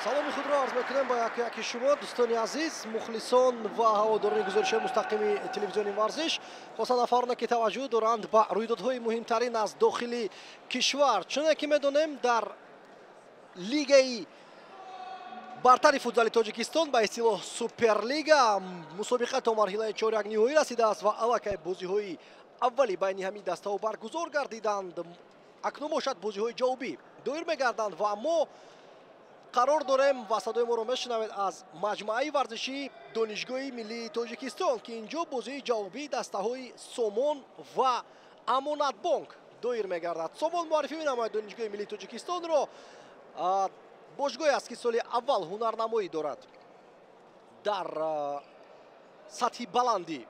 саломи худро арз мекунем ба яки шумо дӯстони азиз, мухлисон ва ҳаводорони гузоришҳои мустақими телевизиони варзиш, хосан нафароне ки таваҷҷӯҳ доранд ба рӯйдодҳои муҳимтарин аз дохили кишвар. Чуне ки медонем, дар лигаи бартари футзали Тоҷикистон ба истилоҳ Суперлига мусобиқа то марҳилаи чорякниҳоӣ расидааст ва аллакай бозиҳои аввали байни ҳамин дастаҳо баргузор гардиданд. Акнун бошад бозиҳои ҷавобӣ доир мегарданд ва мо қарор дорем ва садои моро мешунавед аз маҷмӯаи варзишии донишгоҳи миллии Тоҷикистон ки инҷо бозии ҷавобии дастаҳои Сомон ва Амонатбонк доир мегардад. Сомон муаррифӣ менамояд донишгоҳи миллии Тоҷикистонро. Бошгоҳе аст ки соли аввал ҳунарнамоӣ дорад дар сатҳи баланди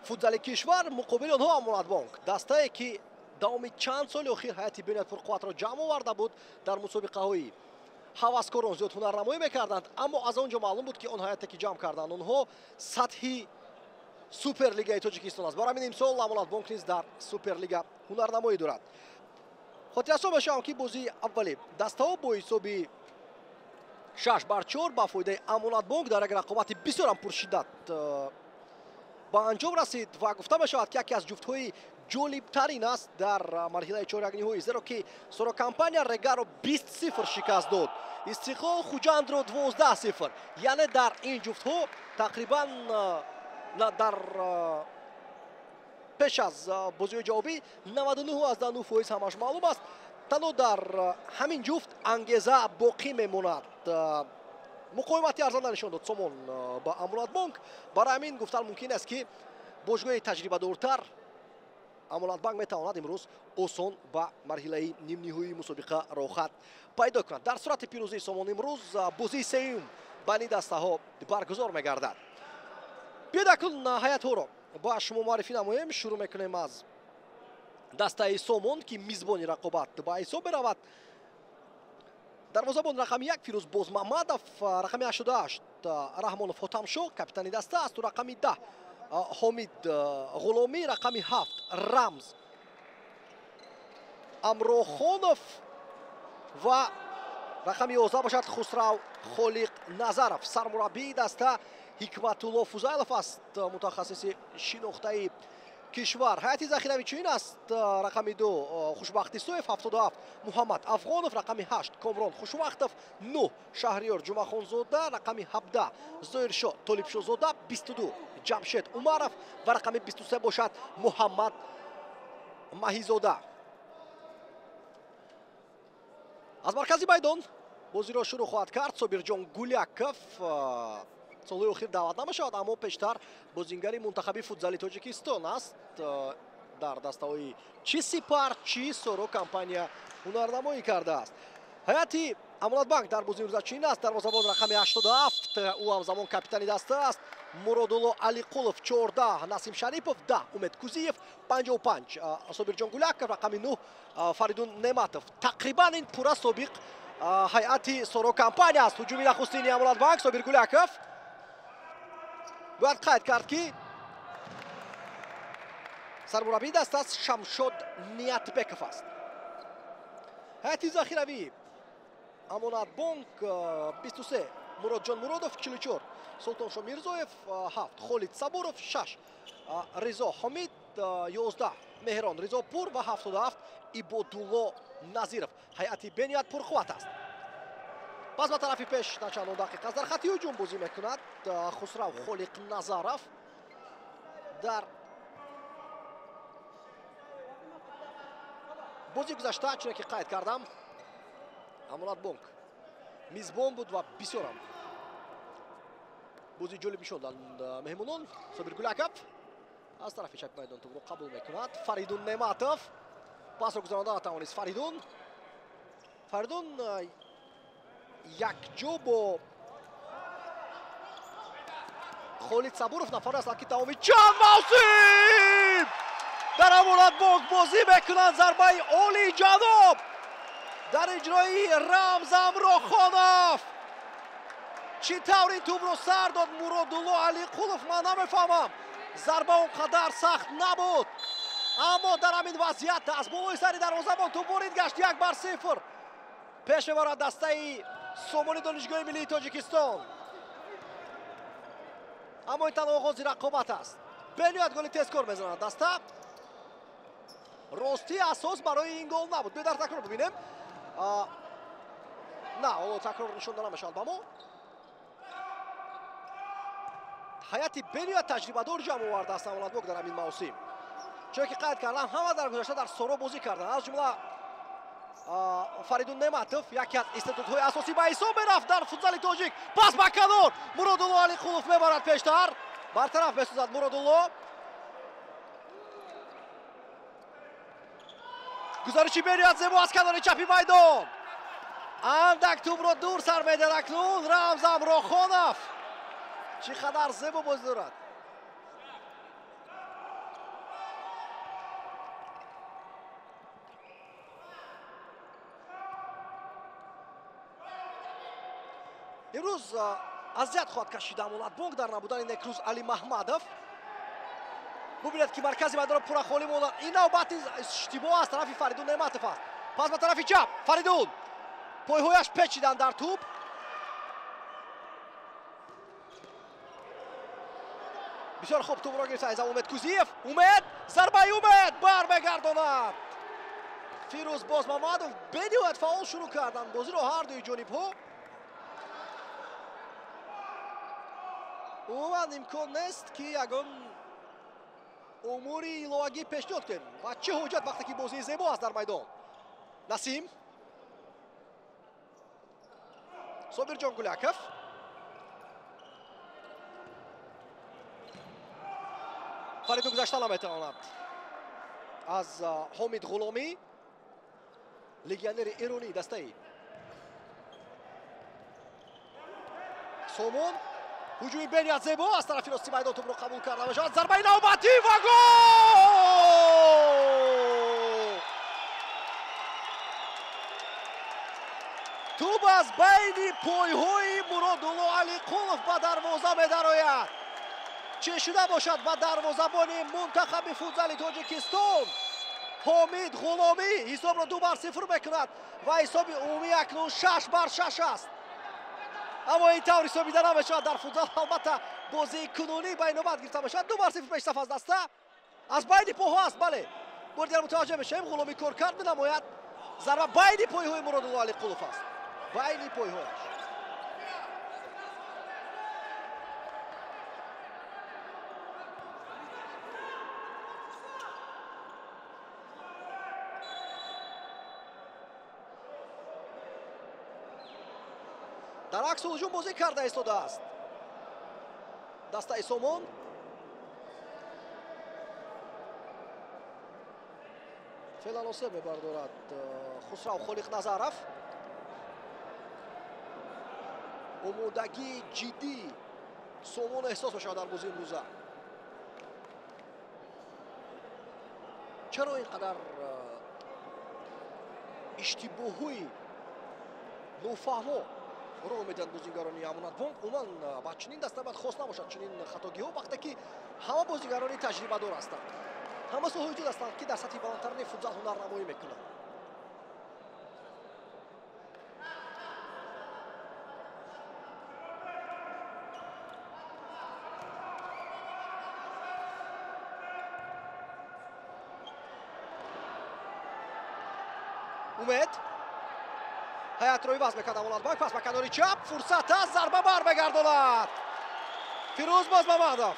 футзали кишвар. Муқобили онҳо Амонатбонк дастае ки давоми чанд соли охир ҳайати бинёд пурқувватро ҷамъ оварда буд. Дар мусобиқаҳои ҳаваскорон зиёд ҳунарнамоӣ мекарданд, аммо аз он ҷо маълум буд ки он ҳайате ки ҷамъ карданд онҳо сатҳи Суперлигаи Тоҷикистон аст. Барои ҳамин имсол Амонатбонк низ дар Суперлига ҳунарнамоӣ дорад. хотиррасон мешавам ки бозии аввали дастаҳо бо ҳисоби 6-4 ба фоидаи Амонатбонк дар як рақобати бисёрам пуршиддат ба анҷом расид ва гуфта мешавад ки яке аз ҷуфтҳои ҷолибтарин аст дар марҳилаи чорякниҳоӣ, зеро ки Сорокампания Регаро 20-0 шикаст дод, Истиқлол Хуҷандро 12-0. яъне дар ин ҷуфтҳо тақрибан дар пеш аз бозиҳои ҷавобӣ 99.9% ҳамаш маълум аст. танҳо дар ҳамин ҷуфт ангеза боқӣ мемонад. муқоимати арзанда нишон дод Сомон ба Амонатбонк. барои ҳамин гуфтан мумкин аст ки бошгоҳи таҷрибадортар Амонатбонк метавонад имрӯз осон ба марҳилаи нимниҳоии мусобиқа роҳхат пайдо кунад. дар сурати пирӯзии Сомон имрӯз бозии сеюм байни дастаҳо баргузор мегардад. биёед акнун ҳайатҳоро ба шумо муаррифӣ намоем. шурӯъ мекунем аз дастаи Сомон ки мизбони рақобат ба ҳисоб меравад. дарвозабон рақами 1 Фирӯз Бозмаҳмадов, рақами 88 Раҳмонов Ҳотамшо капитани даста аст. рақами 10 Ҳомид Ғуломӣ, рақами 7 Рамз Амрохонов ва рақами 11 бошад Хусрав Холиқ Назаров. сармураббии даста Ҳикматулло Фузайлов аст, мутахассиси шинохтаи кишвар. ҳайати захиравӣ чунин аст. рақами 2 Хушбахти Соев, 77 Муҳаммад Афғонов, рақами 8 Комрон Хушвақтов, 9 Шаҳриёр Ҷумахонзода, рақами 17 Зоиршо Толибшозода, 22 Ҷамшед Умаров ва рақами 23 бошад Муҳаммад Маҳизода. аз маркази майдон бозиро шурӯъ хоҳад кард Собирҷон Гуляков. солҳои охир даъват намешавад, аммо пештар бозингари мунтахаби футзали Тоҷикистон аст. дар дастаҳои чи Сипар, чи Сорокампания ҳунарнамоӣ кардааст. ҳайати Амонатбонк дар бозии имрӯза чунин аст. дарвозабон рақами 87 ӯ ҳамзамон капитани даста аст. Муродулло Алиқулов, 14 Насим Шарипов, 10 Умед Кузиев, 55 Собирҷон Гуляков, рақами 9 Фаридун Нематов. тақрибан ин пурра собиқ ҳайати Сорокампания аст. ҳуҷуми нахустини Амонатбонк. Собир Гуляков бояд қайд кард ки сармураббии даста аст Шамшод Ниятбеков аст. ҳайати захиравӣ Амонатбонк 23 Муродҷон Муродов, 44 Султоншо Мирзоев, 7 Холид Сабуров, 6 Ризо Ҳомид, 11 Меҳрон Ризопур ва 77 Ибодулло Назиров. ҳайати бениҳоят пурқувват аст. пас ба тарафи пеш на чандон дақиқа аст. дар хатти ҳуҷум бозӣ мекунад Хусрав Холиқ Назаров. дар бозии гузашта чуне ки қайд кардам, Амонатбонк мизбон буд ва бисёрам бозии ҷолиб нишонданд меҳмонон. Собир Гуляков аз тарафи чаpi майдон тӯбро қабул мекунад. Фаридун Нематов пасро гузаронда натавонист. Фаридун якҷо бо Холид Сабуров нафаре ҳастанд ки тамоми чанд мавсим дар Амонатбонк бозӣ мекунанд. зарбаи олиҷаноб дар иҷрои Рамз Амрохонов. чӣ тавр ин тӯбро сар дод Муродулло Алиқулов, ман намефаҳмам. зарба он қадар сахт набуд, аммо дар ҳамин вазъият аз болои сари дарвозабон тӯб ворид гашт. 1-0 пеш мебарад дастаи سومونی دانشگاه ملی تاجیکستان. اما این تنها آغازی رقابت است. بنیاد گل تسکور بزنند. دسته راستی اساس برای این گل نبود. در تکرار ببینیم. نه تکرار نشون دادن میشه. البته حیاتی بنیاد تجربه دار جمع آورده است اولاد در همین موسم. چون که قید کردم همه در گذشته در سورو بازی کردن. از جمله فریدون نعمتوف یکی از استعدادهای اساسی به حساب میرفت در فوتبال تاجیک. پاس به کنار مرادالله علیقولوف میبرد پیشتر. برطرف میسازد مرادالله. گزارشی بنیاد زیبا از کنار چپی میدان. اندک توپ را دور سر میده اکنون رمز امراخانов. چقدر زیبا بازی دارد. امروز اذیت خواهد کشید امانت بانک در نبودن نکروز علی محمدов. ببینید که مرکز میدان پورا خالی ماند. این نوبت اشتباه از طرف فریدون نعمتوف است. پس به طرف چپ فریدون پایهایش پیچیدن در توپ. بسیار خوب توپ را گرفت از امید کوزیف. امید ضربه امید برمیگرداند. فیروز بازمحمدov بدیوت فاول شروع کردن بازی را هر دوی جانب‌ها. عموما امکان نیست که یگان اموری ایلوگی پیشنهاد کنیم و چه حجت وقتی که بازی زیبا است در میدان. نسیم صابرجان گلیکov فریدون گذشتن نمیتواند از حامد غلامی لگیونر ایرانی دسته ای. سومون هجومی بنیاد زیبا از طرف راستی میدان توپ رو قبول کرده باشد. ضربه نوبتی و گل! توپ از بین پایهای مرادالله علیقولوف به دروازه می‌دراید. چه شده باشد به دروازه‌بان منتخب فوتبال تاجیکستان حامد غلامی حساب را 2-0 میکند و حساب عمومی اکنون 6-6 است. اما این طور حسابیده نمیشود در فوتبال. البته بازی کنونی به نوبت گرفته باشد. 2-0 پیشرفت از دسته از بین پاها است. بله بردیار متوجه میشیم غلامی کار کرد می‌نماید. ضربه بین پایهای مرادالله علیقولوف است. بین پایهایش. در عکس هجوم بازی کرده ایستاده است دسته سومون. فعلا لاسه میبردارد خسرو خالق نظرов. آمادگی جدی سومون احساس میشود در بازی امروزه. چرا اینقدر اشتباهی نوفهمو رو میدن بازیگرانی امانت بانک؟ عموما با چنین دسته باید خاص نباشد چنین خطاگی ها وقتی که همه بازیگرانی تجربه دار هستند. همه سوهویجود هستند که در سطح بالاترین فوتبال هنرنمایی میکنند. امید حیات روی باز میکرد امانت بانک. پس به کناری چپ فرصت است. ضربه برمیگرداند فیروز بازمحمدov.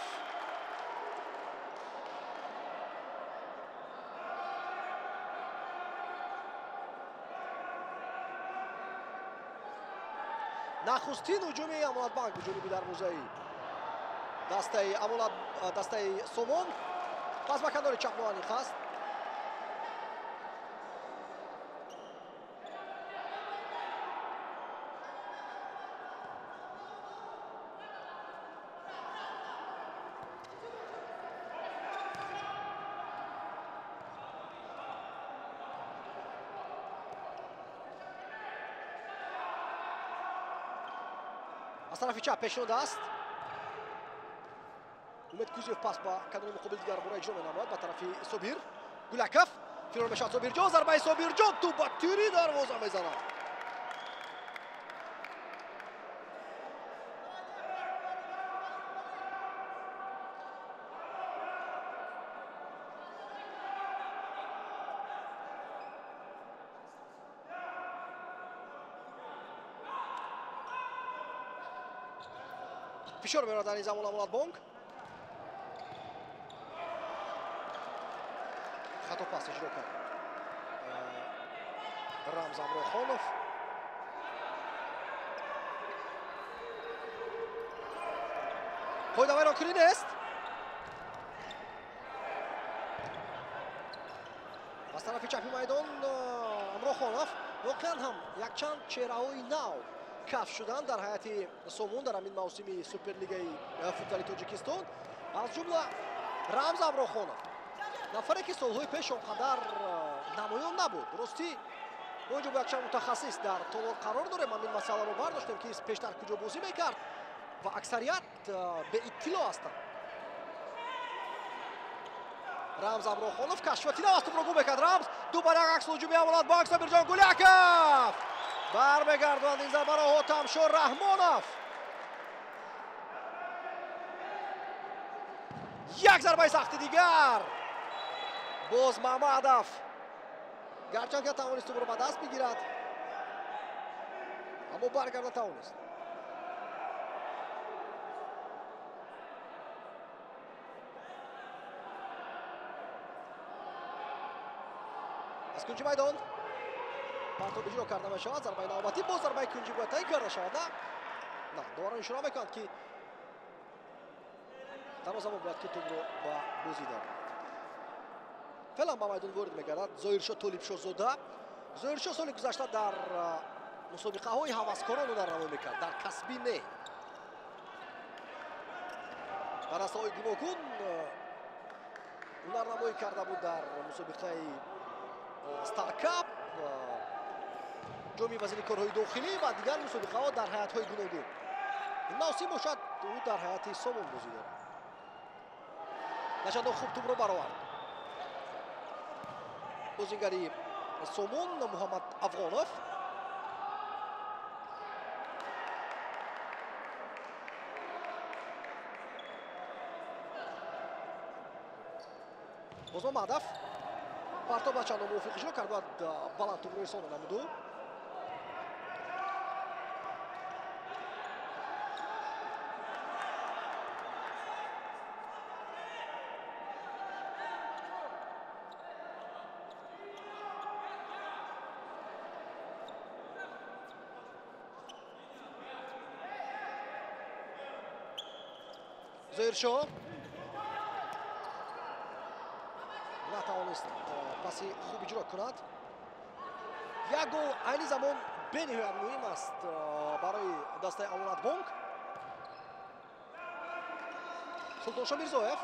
نخستین هجومی امانت بانک به جانب دروازه دسته سومون. پس به کناری چپ موانیخ است. از طرف چپ پیشنهاد است. امید کوزیف پاس با کنار مقابل دیگر برای اجرا می‌نماید به طرف صابر گلیکov. فیرون میشد صابرجان. ضربه صابرجان تو با تیری دروازه میزند. فشار میاره در این زمان امونات بانک. خطا پاس اجرا کرد رمز امروخانوف. پای داوری راکنی نیست. از طرف چپی میدان امروخانوف واقعا هم یک چند چهره‌های نو کشف شدن در حیات سومون در این موسم سوپرلیگای فوتبال تاجیکستان، از جمله رمز امروخانوف، نفری که سالهای پیش اونقدر نمایان نبود. درستی ما اینجا با یک چند متخصص در تالار قرار داریم، این مسئله رو برداشتیم که پیشتر کجا بازی میکرد و اکثریت به اطلاع هستند. رمز امروخانوف کشفاتی نوست رو گو بکرد. رمز دوباره عکس هجومی امونات بانک. سمیرجان گلیاکوف برمیگرداند این ضربه را هاتمشور رحمانوف. یک ضربه سخت دیگر باز محمدوف، گرچند که توانست رو به دست بگیرد اما برگرد نتوانست. از کنجی میدان پرتاب اجرا کرده می شود. ضربه نوبتی باز ضربه کنجی باید تعیین کرده شود. نه دوباره اشاره میکند که تنها زمان باید که توپ رو با بازی دارد. فعلا با میدان وارد میگردد ظاهرشاه طالبشاه زاده. ظاهرشاه سال گذشته در مسابقه های هوسکاران رو در نمایی میکرد، در کسبی نه. بر اساس های گوناگون هنرنمایی کرده بود در مسابقه استارکاپ، جامی وزیر کارهای داخلی و دیگر مسابقه ها در حیات های گوناگون. این موسم باشد او در حیات سومون بازی دارد. نشان خوب توپ رو برآورد. بازیگری سومون محمد افغانوف. باز محمدوف پرتاب چند موافق اجرا کرد و بلند توپ رو رسانه نمود. ظاهرشاه نتوانست پاسی خوب اجرا کند. یک گل عین زمان بنهایت مهم است برای دسته امونات بانک. سلطانشاه میرزاєв،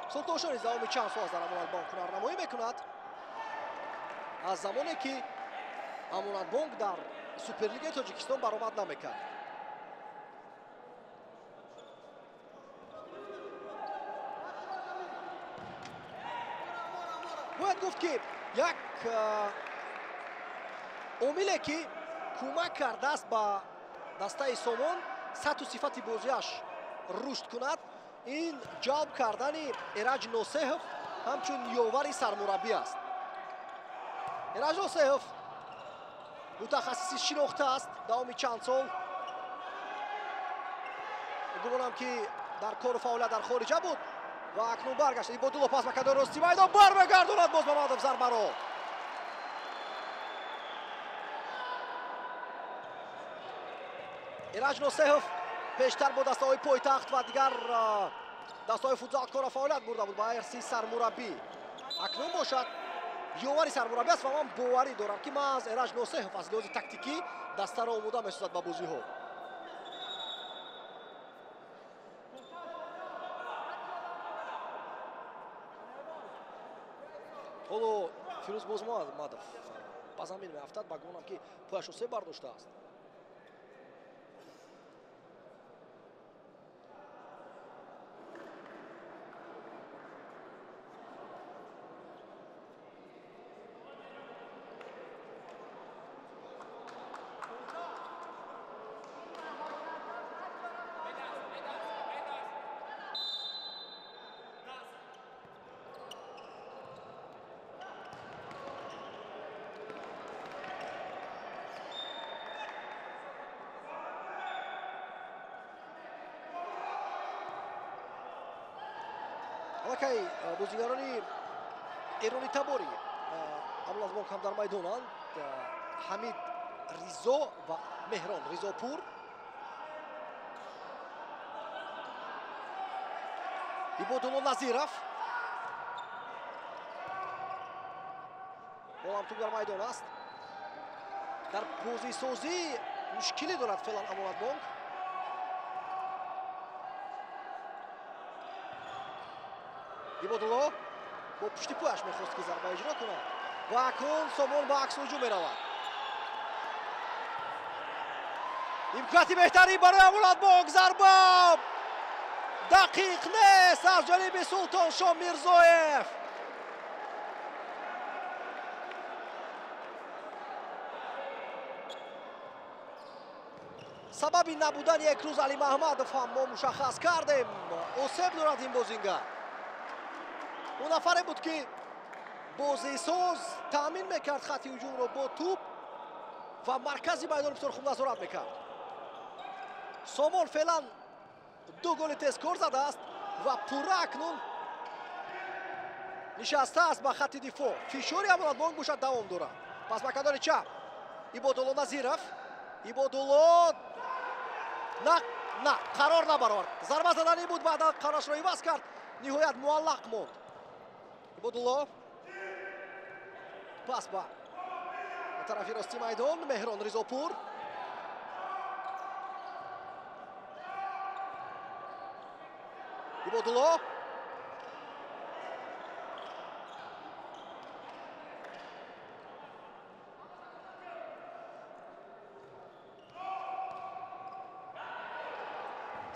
سلطانشاه نیز داومی چند سال در امونات بانک راهنمایی میکند. از زمانی که امونات بانک در سوپرلیگ تاجیکستان برآمد نمیکرد. باید گفت که یک عاملی که کمک کرده است به دسته سومون سطح و صفت بازیش رشد کند، این جلب کردن ایرج نوسیف همچون یاور سرمربی است. ایرج نوسیف متخصص شناخته است داومی چند سال. گمانم که در کار و فعالیت در خارجه بود و اکنون برگشت. این با دو پاس میکرد راستی میدان برمیگرداند باز محمدوف ضربه را. ایرج نوسیف پیشتر با دسته‌های پایتخت و دیگر دسته‌های فوتزال کار و فعالیت برده بود با ارسی سرمربی. اکنون باشد یاوری سرمربی است و من باوری دارم که من از ایرج نوسیف از لحاظ تاکتیکی دسته را آماده می‌سازد به بازی‌ها. حالا فیروز باز محمدوف با زمین میافتد و گمانم که پایش را سه برداشته است. окей, бозигарони эрони табори Абдулазмон ҳам дар майдонанд. ҳамид ризо ва меҳрон ризопур. ибодулло назиров болам ту дар майдон аст. дар бозисозӣ мушкилӣ дорад феълан амонатбонк. ибодулло бо пушти пӯяш мехост ки зарба иҷро кунад ва акнун Сомон ба акс ҳуҷум меравад. имконияти беҳтарӣ барои амонатбонк. зарба дақиқ нест аз ҷониби Султоншоҳ Мирзоев. сабаби набудани як рӯз Али Маҳмадов ҳам мо мушаххас кардем. осеб дорад ин бозингар. он нафаре буд ки бозисоз таъмин мекард хатти ҳуҷумро бо туп ва маркази майдон бисёр хуб назорат мекард. Сомон феълан 2 голи тезкор задааст ва пурра акнун нишастааст ба хатти дифоъ. фишори амонатбонк бошад давом дорад. пас ба кадори чап Ибодулло Назиров. Ибодулло на қарор набаровард. зарба заданӣ буд, баъдан қарорашро иваз кард. ниҳоят муаллақ монд. Ибодулло пас ба тарафи рости майдон Меҳрон Ризопур. Ибодулло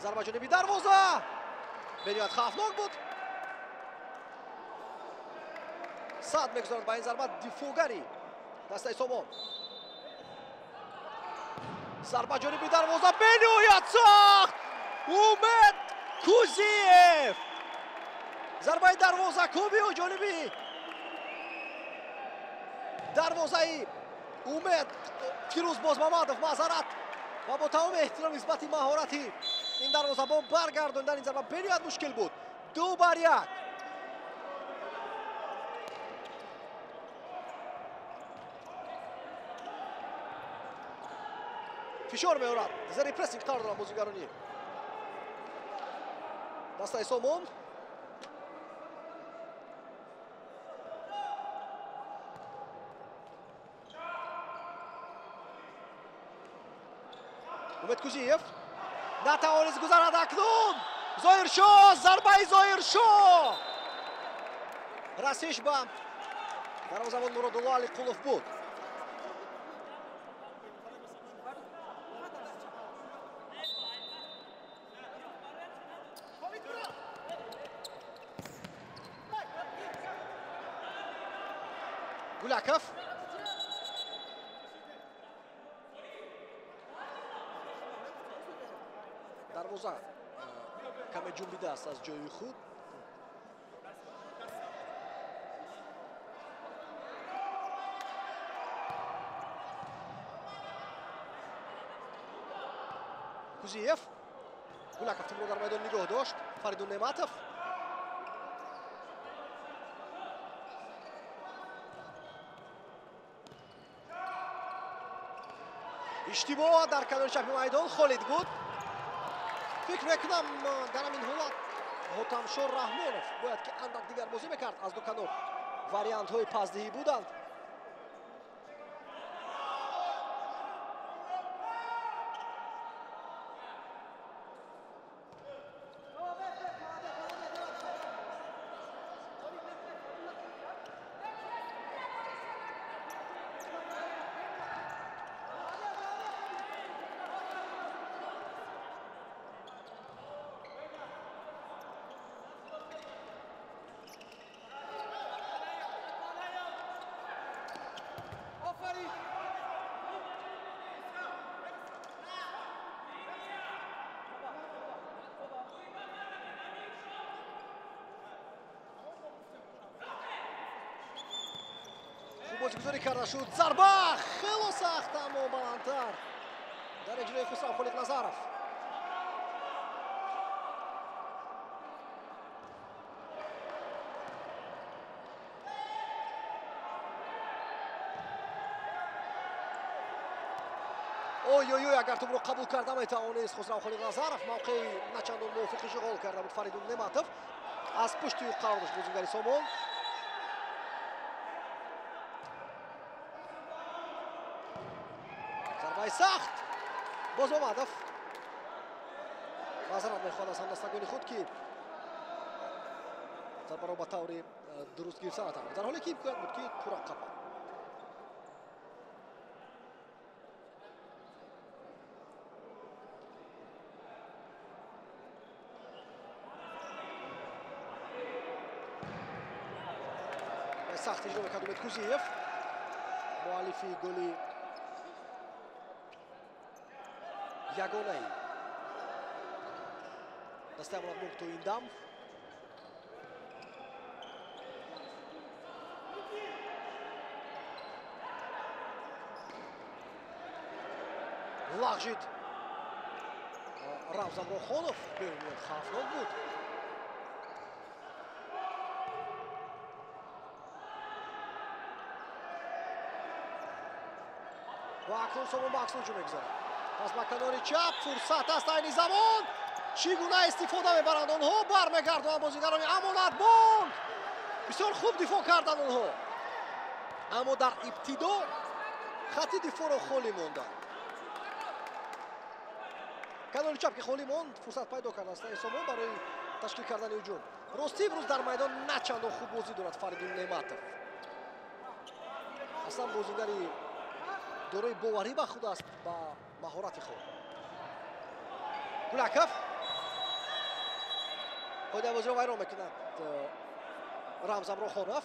зарба ҷониби дарвоза. бениҳоят хавфнок буд. сад мегузорад ба ин зарба дифоъгари дастаи Сомон. зарба ҷониби дарвоза бениҳоят сахт. Умед Кузиев. зарбаи дарвозакоби ҷониби дарвозаи Умед Фирӯз Бозмамадов мазарат ва бо тамоми эҳтиром нисбати маҳорати ин дарвозабон баргардондан ин зарба бениҳоят мушкил буд. 2-1. фишор меорад. зери прессинг қарор дорад бозигарони дастаи Сомон. Умед Кузиев натавонист гузарад акнун. Зоиршоҳ, зарбаи Зоиршоҳ расиш ба дарвозабон Муродулло Алиқулов буд. Гуляков дарвоза каме ҷунбидааст аз ҷои худ. Кузиев. Гуляков тимро дар майдон нигоҳ дошт. Фаридун Неъматов. иштибоҳ дар канори чапи майдон Холид буд. фикр мекунам дар ҳамин ҳолат Ҳотамшор Раҳмонов бояд ки андак дигар бозӣ мекард. аз ду канор вариантҳои пасдиҳӣ буданд. бозигузорӣ карда шуд. зарба хело сахт, аммо баландтар дар иҷрои Хусрав Холидназаров. اوی اگر توپ رو قبول کرده میتوانست خسرو خلیق‌نظرов موقعی نچندان موافق شغل کرده بود فریدون نعمتов از پشت قرار داشت بازیگری سامان. ضربه سخت باز اومدف معذرت میخواد از همدستگان خود که ضربه رو به طور درست گرفته نتوانست، در حالی که امکان بود که پرعقب سخت اجرا میکرد امید کوزیف مؤلفی گلی یگانه ای دسته امانت باغ تو این دم. لغжид равзам рохонов бемиёд хавфнок буд. ва акнун сомон ба аксуҷу мегузарад. пас ба канори чап фурсат аст айни замон чӣ гуна истифода мебаранд онҳо бармегардонанд бозигарони амонатбонк. бисёр хуб дифоъ карданд онҳо, аммо дар ибтидо хатти дифоъро холӣ монданд. канори чап ки холӣ монд фурсат пайдо кард аст сомон барои ташкил кардани ҳуҷум. рости имрӯз дар майдон начандон хуб бозӣ дорад фаридун неъматов. аслан бозигари дорои боварӣ ба худ аст ба маҳорати худ. гулаков қоидаи бозиро вайрон мекунад рамзам рохонов.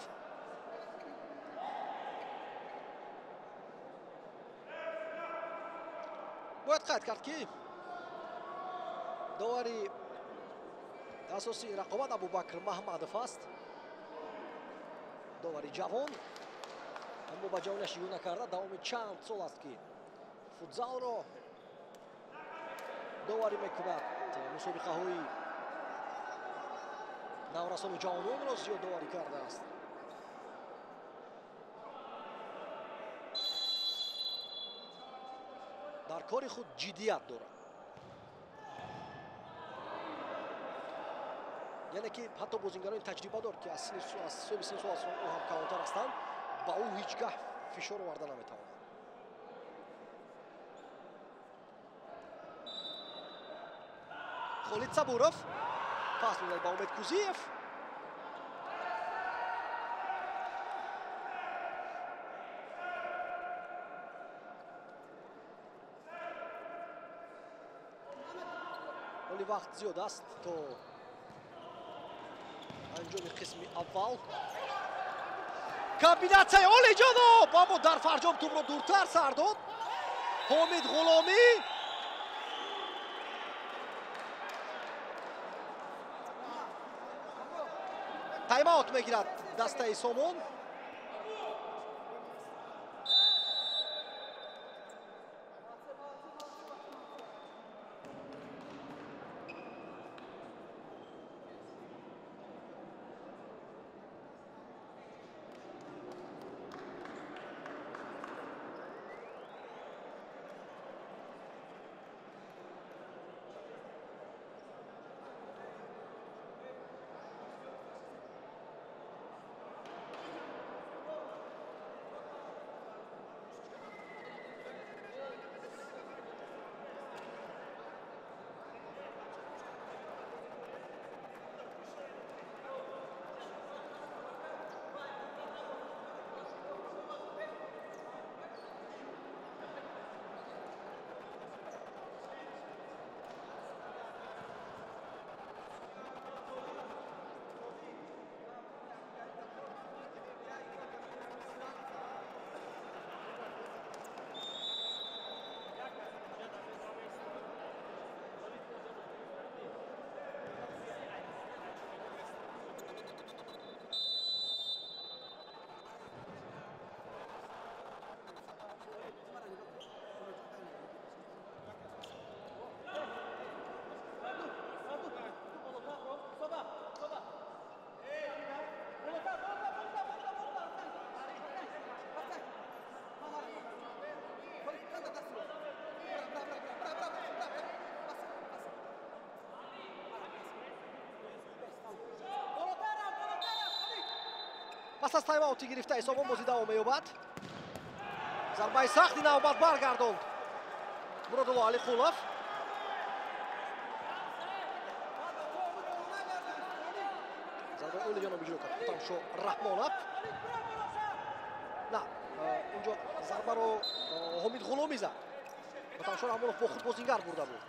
бояд қайд кард ки довари асосии рақобат абубакр маҳмадов аст, довари ҷавон, аммо ба ҷавонияш ё накарда давоми чанд сол аст ки футзалро доварӣ мекунад. мусобиқаҳои наврасону ҷавононро зиёд доварӣ кардааст. дар кори худ ҷиддият дорад, яъне ки ҳатто бозингарони таҷрибадор ки аз соби син сол ӯ ҳам калонтар ҳастанд ба ӯ ҳеҷ гоҳ фишор оварда наметавонанд. холид сабуров пас медод ба умед кузиев. ҳоли вақт зиёд аст то анҷоми қисми аввал. комбинатсияи олиҷоноб, аммо дар фарҷом тӯбро дуртар сар дод ҳомид ғуломӣ. таймаут мегирад дастаи сомон. пас аз тайм-аути гирифтаи Сомон бозӣ давом меёбад. зарбаи сахти навбат баргардонд Муродулло Алиқулов. зарбаи оли ҷоноби ҷило кард Отамшо Раҳмонов. на инҷо зарбаро Ҳомид Ғуломӣ зад. Отамшо Раҳмонов бо худ бозингар бурда буд.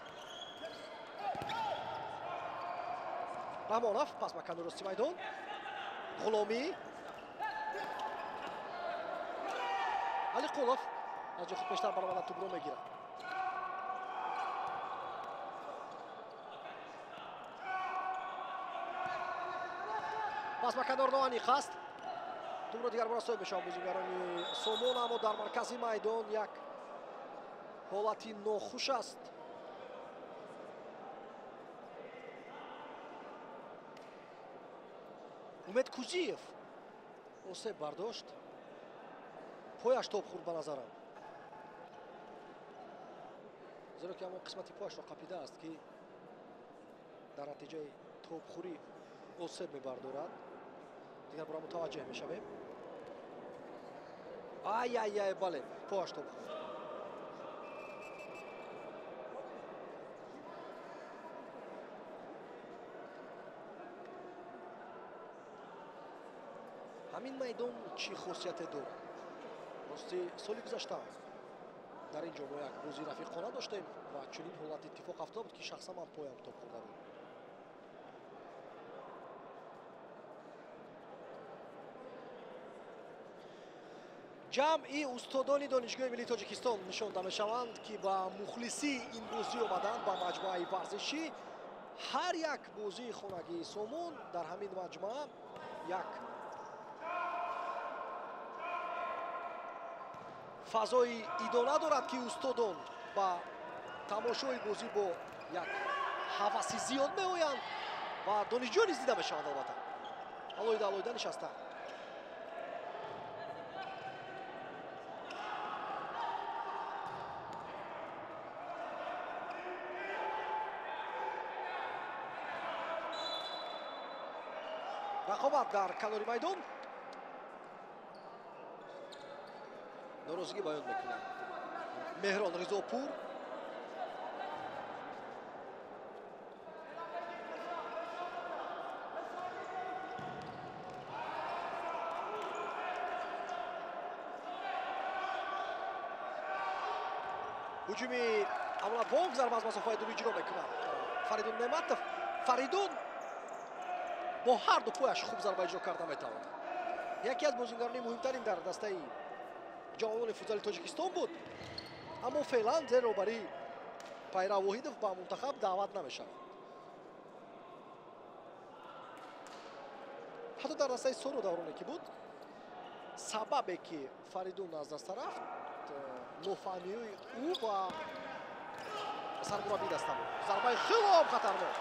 Раҳмонов пас ба канори рости майдон. Ғуломӣ. Алиқулов аз ҷои худ бештар баромада тӯбро мегирад. пас ба канор Ноаниқ аст. тӯбро дигар бора соҳиб мешаванд бозигарони Сомон, аммо дар маркази майдон як ҳолати нохуш аст. Умед Кузиев осеб бардошт. пояш тоб хурд ба назарам. зеро ки ҳамон қисмати пояшро қапидааст ки дар натиҷаи тобхӯрӣ осеб мебардорад. дигар бора мутаваҷҷеҳ мешавем. ай бале пояш тоб хурд. ҳамин майдон чӣ хосияте дорад? рости соли гузашта дар ин ҷо мо як бозии рафиқона доштем ва чунин ҳолат иттифоқ афтода буд ки шахсан ман поям тоб хӯрда буд. ҷамъи устодони донишгоҳи миллии Тоҷикистон нишонда мешаванд ки ба мухлисӣ ин бозӣ омаданд ба маҷмӯаи варзишӣ. ҳар як бозии хонагии Сомон дар ҳамин маҷмӯа як фазои идона дорад ки устодон ба тамошои бозӣ бо як ҳаваси зиёд меоянд ва донишҷӯён низ дида мешаванд. албатта алоҳида нишастанд. рақобат дар канори майдон. норозигӣ баён мекунад Меҳрон Ризопур. ҳуҷуми Амлатбонк зарба аз масофаи дур иҷро мекунад Фаридун Неъматов. Фаридун бо ҳарду пояш хуб зарба иҷро карда метавонад. яке аз бозингарони муҳимтарин дар дастаи ҷавонони футзали Тоҷикистон буд, аммо феълан зеро барои Пайрав Воҳидов ба мунтахаб даъват намешавад. ҳатто дар дастаи Соро давроне ки буд, сабабе ки Фаридун аз даста рафт нофаҳмиёи ӯ ва сармураббии даста буд. зарбаи хело хатарнок.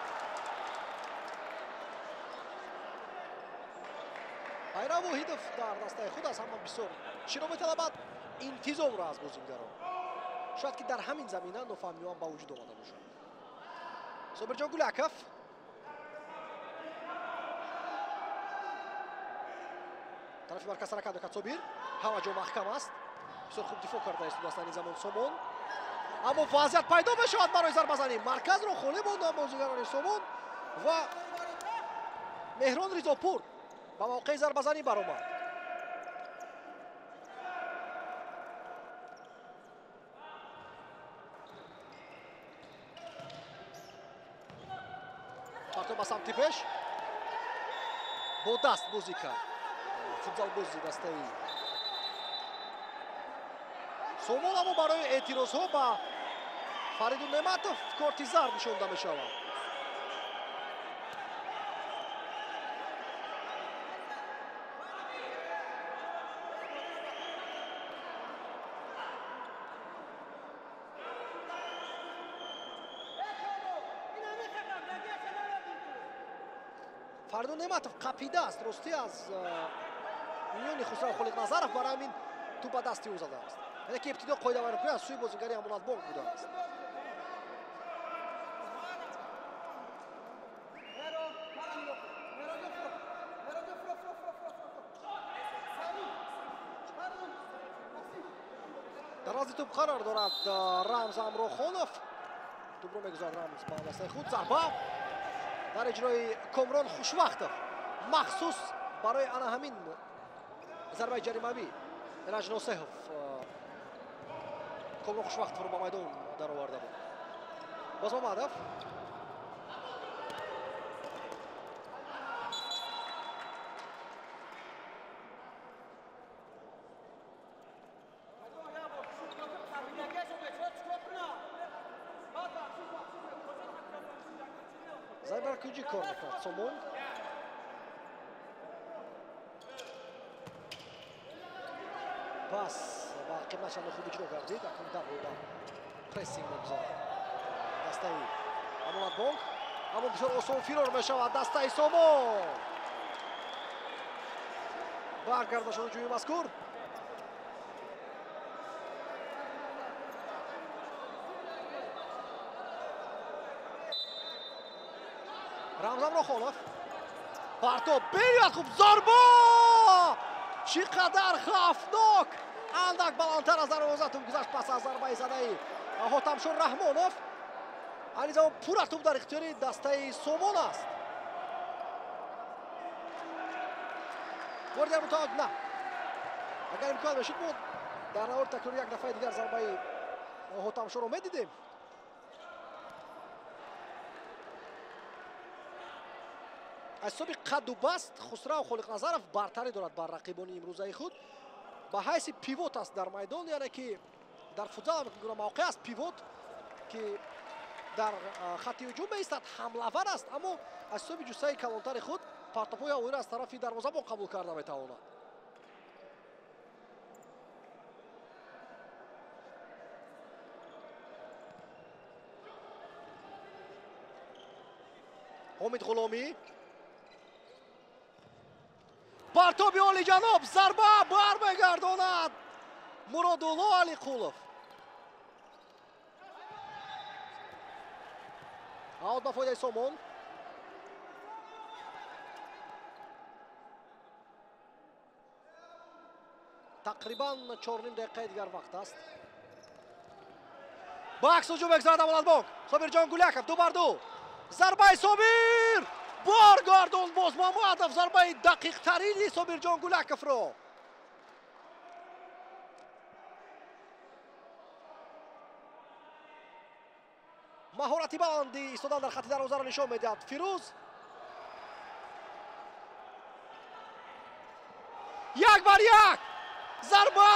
Пайрав Воҳидов дар дастаи худ аз ҳама бисёр чиро металабад? интизомро аз бозингарон. шояд ки дар ҳамин замина нофаҳмиёам ба вуҷуд омада бошад. Собирҷон Гуляков. тарафи марказ ҳаракат мекард Собир. ҳама ҷо маҳкам аст. бисёр хуб дифоъ карда истодаст ин замон Сомон. аммо вазъият пайдо мешавад барои зарбазанӣ. марказро холӣ монданд бозигарони Сомон ва Меҳрон Ризопур ба мавқеи зарбазанӣ баромад. партоф ба самти пеш бо даст бозӣ кард футзалбози дастаи Сомон, аммо барои эътирозҳо ба Фаридун Неъматов корти зард нишонда мешавад. Фаридун Неъматов қапидааст рости аз миёни Хусрав Холиқназаров, барои ҳамин тӯб ба дасти ӯ задааст. яъне ки ибтидо қоидавайрокунӣ аз сӯи бозигари Амонатбонк будааст. рази тӯб қарор дорад Рамз Амрохонов. Тӯбро мегузарад Рамз ба дастаи худ. Зарба дар иҷрои Комрон Хушвақтов махсус барои ана ҳамин зарбаи ҷаримавӣ Мираҷ Носеҳов Комрон Хушвақтовро ба майдон дароварда буд. боз Мамадов Зайбар куҷи кор мекард Сомон. Пас ва қиматшани худ иҷро гардид. Акун давода прессинг мегузарад дастаи Амонатбонк. аммо бисёр осон фирор мешавад дастаи Сомон. баргарда шуд ҳуҷуми мазкур. Рамз Амрохонов партоб бериёд хуб зарба чӣ қадар хавфнок андак баландтар аз дарвоза тӯб гузашт пас аз зарбаи задаи Ҳотамшор Раҳмонов. айни замон пурра тӯб дар ихтиёри дастаи Сомон аст. ворди мутаҳад на агар имкон мешуд мо дар навори такрори як дафъаи дигар зарбаи Ҳотамшорро медидем. аз ҳисоби қадду баст Хусрав Холиқназаров бартарӣ дорад бар рақибони имрӯзаи худ. ба ҳайси пивот аст дар майдон, яъне ки дар футзал гуна мавқеъ аст пивот ки дар хатти ҳуҷум меистад, ҳамлавар аст, аммо аз ҳисоби ҷуссаи калонтари худ партопҳои ҳавоиро аз тарафи дарвозабон қабул карда метавонад. ҳомид ғуломӣ партоби олиҷаноб зарба бармегардонад Муродулло Алиқулов. аут ба фоидаи Сомон. тақрибан 4 дақиқаи дигар вақт аст. бакс ҳуҷум мегузарад Амонатбонк. Собирҷон Гуляков 2-2. зарбаи Собир баргардон боз Мамадов зарбаи дақиқтарини Собирҷон Гуляковро. маҳорати баланди истодан дар хатти дарвозаро нишон медиҳад Фирӯз. як бар як зарба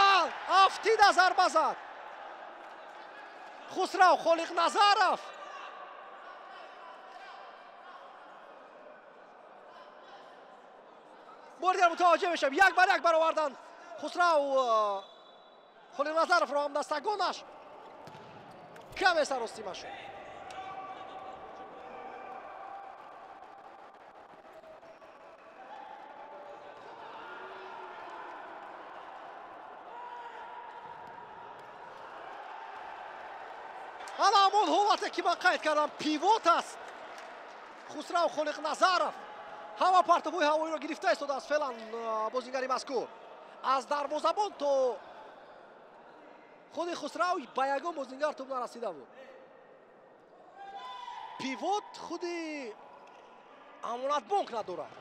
афтида зарба зад Хусрав Холиқназаров. бори дигар мутаваҷҷеҳ мешавем. як бар як баровардан Хусрав Холиқназаровро ҳамдастагонаш каме саростима шуд. ана ҳамон ҳолате ки ман қайд кардам пивот аст Хусрав Холиқназаров. ҳама партопҳои ҳавоиро гирифта истодааст феълан бозингари мазкур. аз дарвозабон то худи Хусрав ба ягон бозингар тӯб нарасида буд. пивот худи Амонатбонк надорад.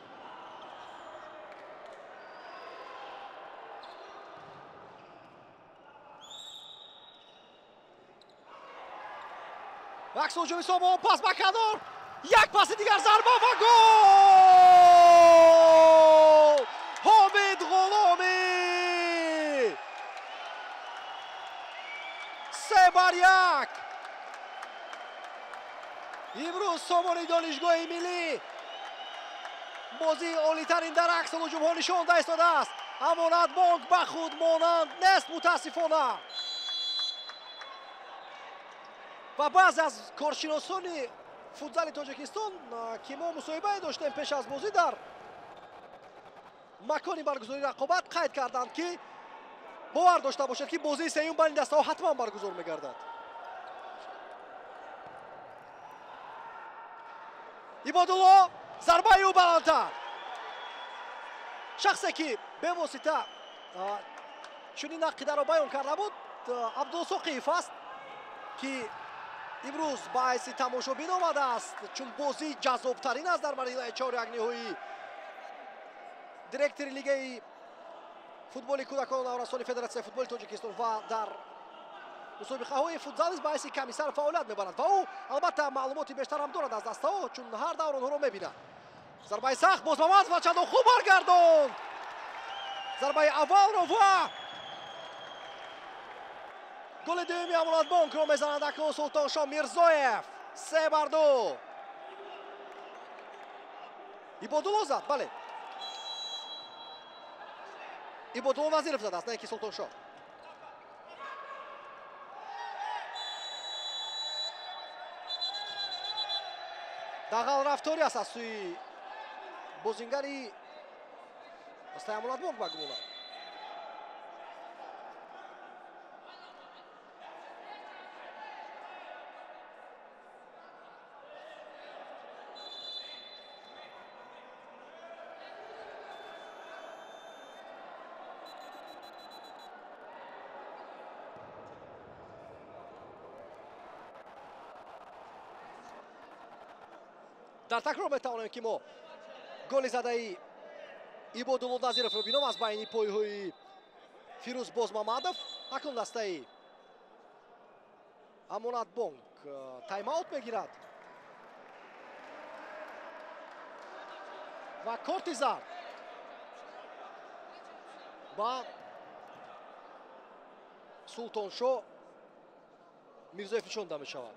вакс ҳуҷуми Сомон пас ба канор. як паси дигар зарба ва гол! ҳомид ғуломӣ 3-1. имрӯз Сомони донишгоҳи миллӣ бозии олитарин дар аксу ҳуҷумҳо нишонда истодааст. Амонатбонк ба худ монанд нест мутаассифона. ва баъзе аз коршиносони футзали Тоҷикистон ки мо мусоҳибае доштем пеш аз бозӣ дар макони баргузории рақобат қайд карданд ки бовар дошта бошед ки бозии сеюм байни дастаҳо ҳатман баргузор мегардад. Ибодулло зарбаи ӯ баландтар. шахсе ки бевосита чунин ақидаро баён карда буд абдулсоқиев аст ки имрӯз баъси тамошобин омадааст, чун бозӣ ҷаззобтарин аст дар марҳилаи чори якниҳоӣ. директори лигаи футболи кӯдакону наврастони федератсияи футболи тоҷикистон ва дар мусобиқаҳои футзалист баъси камисар фаъолият мебарад ва ӯ албатта маълумоти бештарам дорад аз дастаҳо, чун ҳар давр онҳоро мебинад. зарбаи сахт боз мамад ва чандон хуб баргардонд зарбаи аввалро ва голи дуюми амонатбонкро мезанад акнун Султоншоҳ Мирзоев. 3-2. ибодулло зад, бале. ибодулло Назиров задааст, не ки Султоншоҳ. дағал рафтори аст аз сӯи бозингари Остаи Амонатбонк ба гумонам. дар такрор метавонем ки мо голи задаи ибодулло Назировро бинем аз байни пойҳои Фирӯз Бозмамадов. акнун дастаи Амонатбонк тайм-аут мегирад ва корти зард ба Султоншоҳ Мирзоев нишонда мешавад.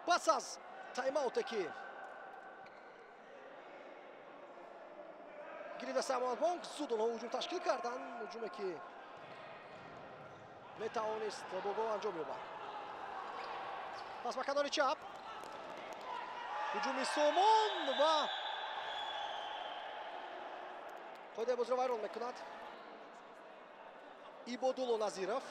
пас аз тайм-ауте ки гирифта Амонатбонк зуд онҳо ҳуҷум ташкил карданд, ҳуҷуме ки метавонист бо гол анҷом ёбад. пас ба канори чап ҳуҷуми Сомон ва қоидаи бозиро вайрон мекунад Ибодулло Назиров.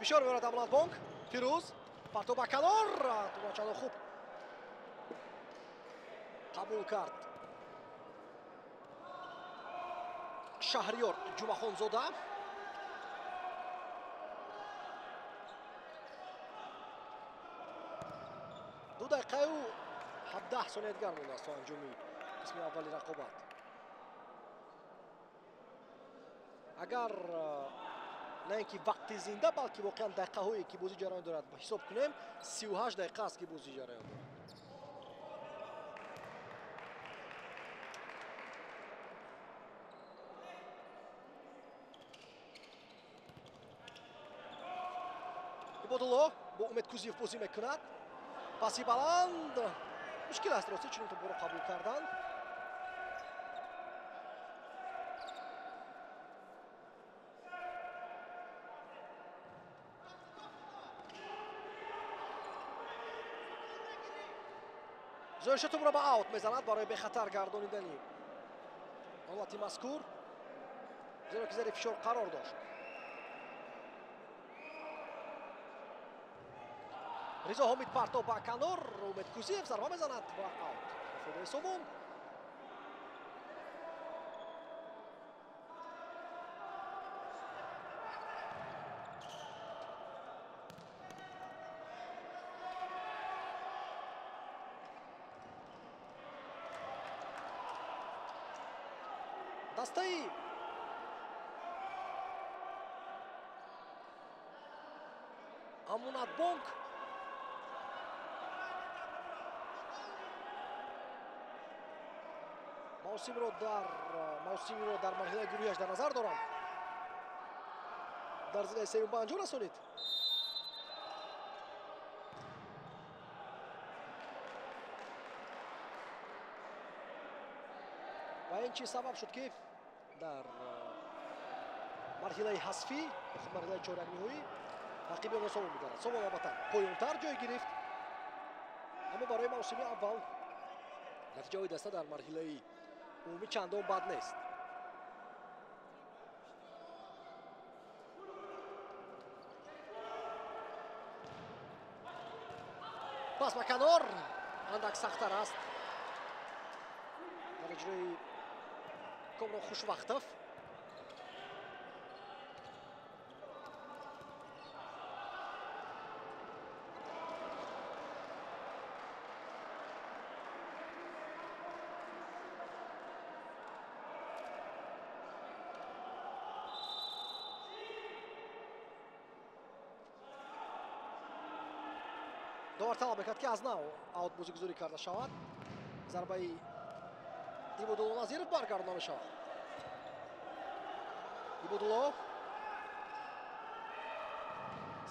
فشار میارد امانت بانک. پیروز پرتو به کنار، تومانچه‌ها خوب قبول کرد. شهریار جمعخانزاده. دو دقیقه و 17 ثانیه دیگر مونده است تا انجام قسم اولی رقابت. اگر نه اینکه وقتی زنده بلکه واقعا دقیقه هایی که بازی جریان دارد به حساب کنیم 38 دقیقه است که بازی جریان دارد. عبادالله با امید کوزیف بازی میکند. پاسی بلند مشکل است راستی چون توپ رو قبول کردن. زویش توپ را به اوت میزند برای به خطر گردانیدنی حالتی مذکور، زیرا که زیر فشار قرار داشت. رضا حامید پرتو به کنار، امید کوزیف ضربه میزند و اوت. فوده سوم. دستی امانت بانک موسمی رو در مرحله گروهیش در نظر دارم. در زیر سوم به انجام رسونید. و این چی سبب شد که در مرحله حذفی مرحله چهارم نهایی رقیب ما سوم می‌گردد. سوم البته پایان‌تر جای گرفت، اما برای موسم اول نتیجه دسته در مرحله عمومی چندان بد نیست. پس به کنار اندک سخت‌تر است در اجرای کامران خوشوقتов. داور талаб мекард ки аз нав аут бозигузорӣ карда шавад. зарбаи Ибодулло Назиров баргардонида мешавад. Ибодулло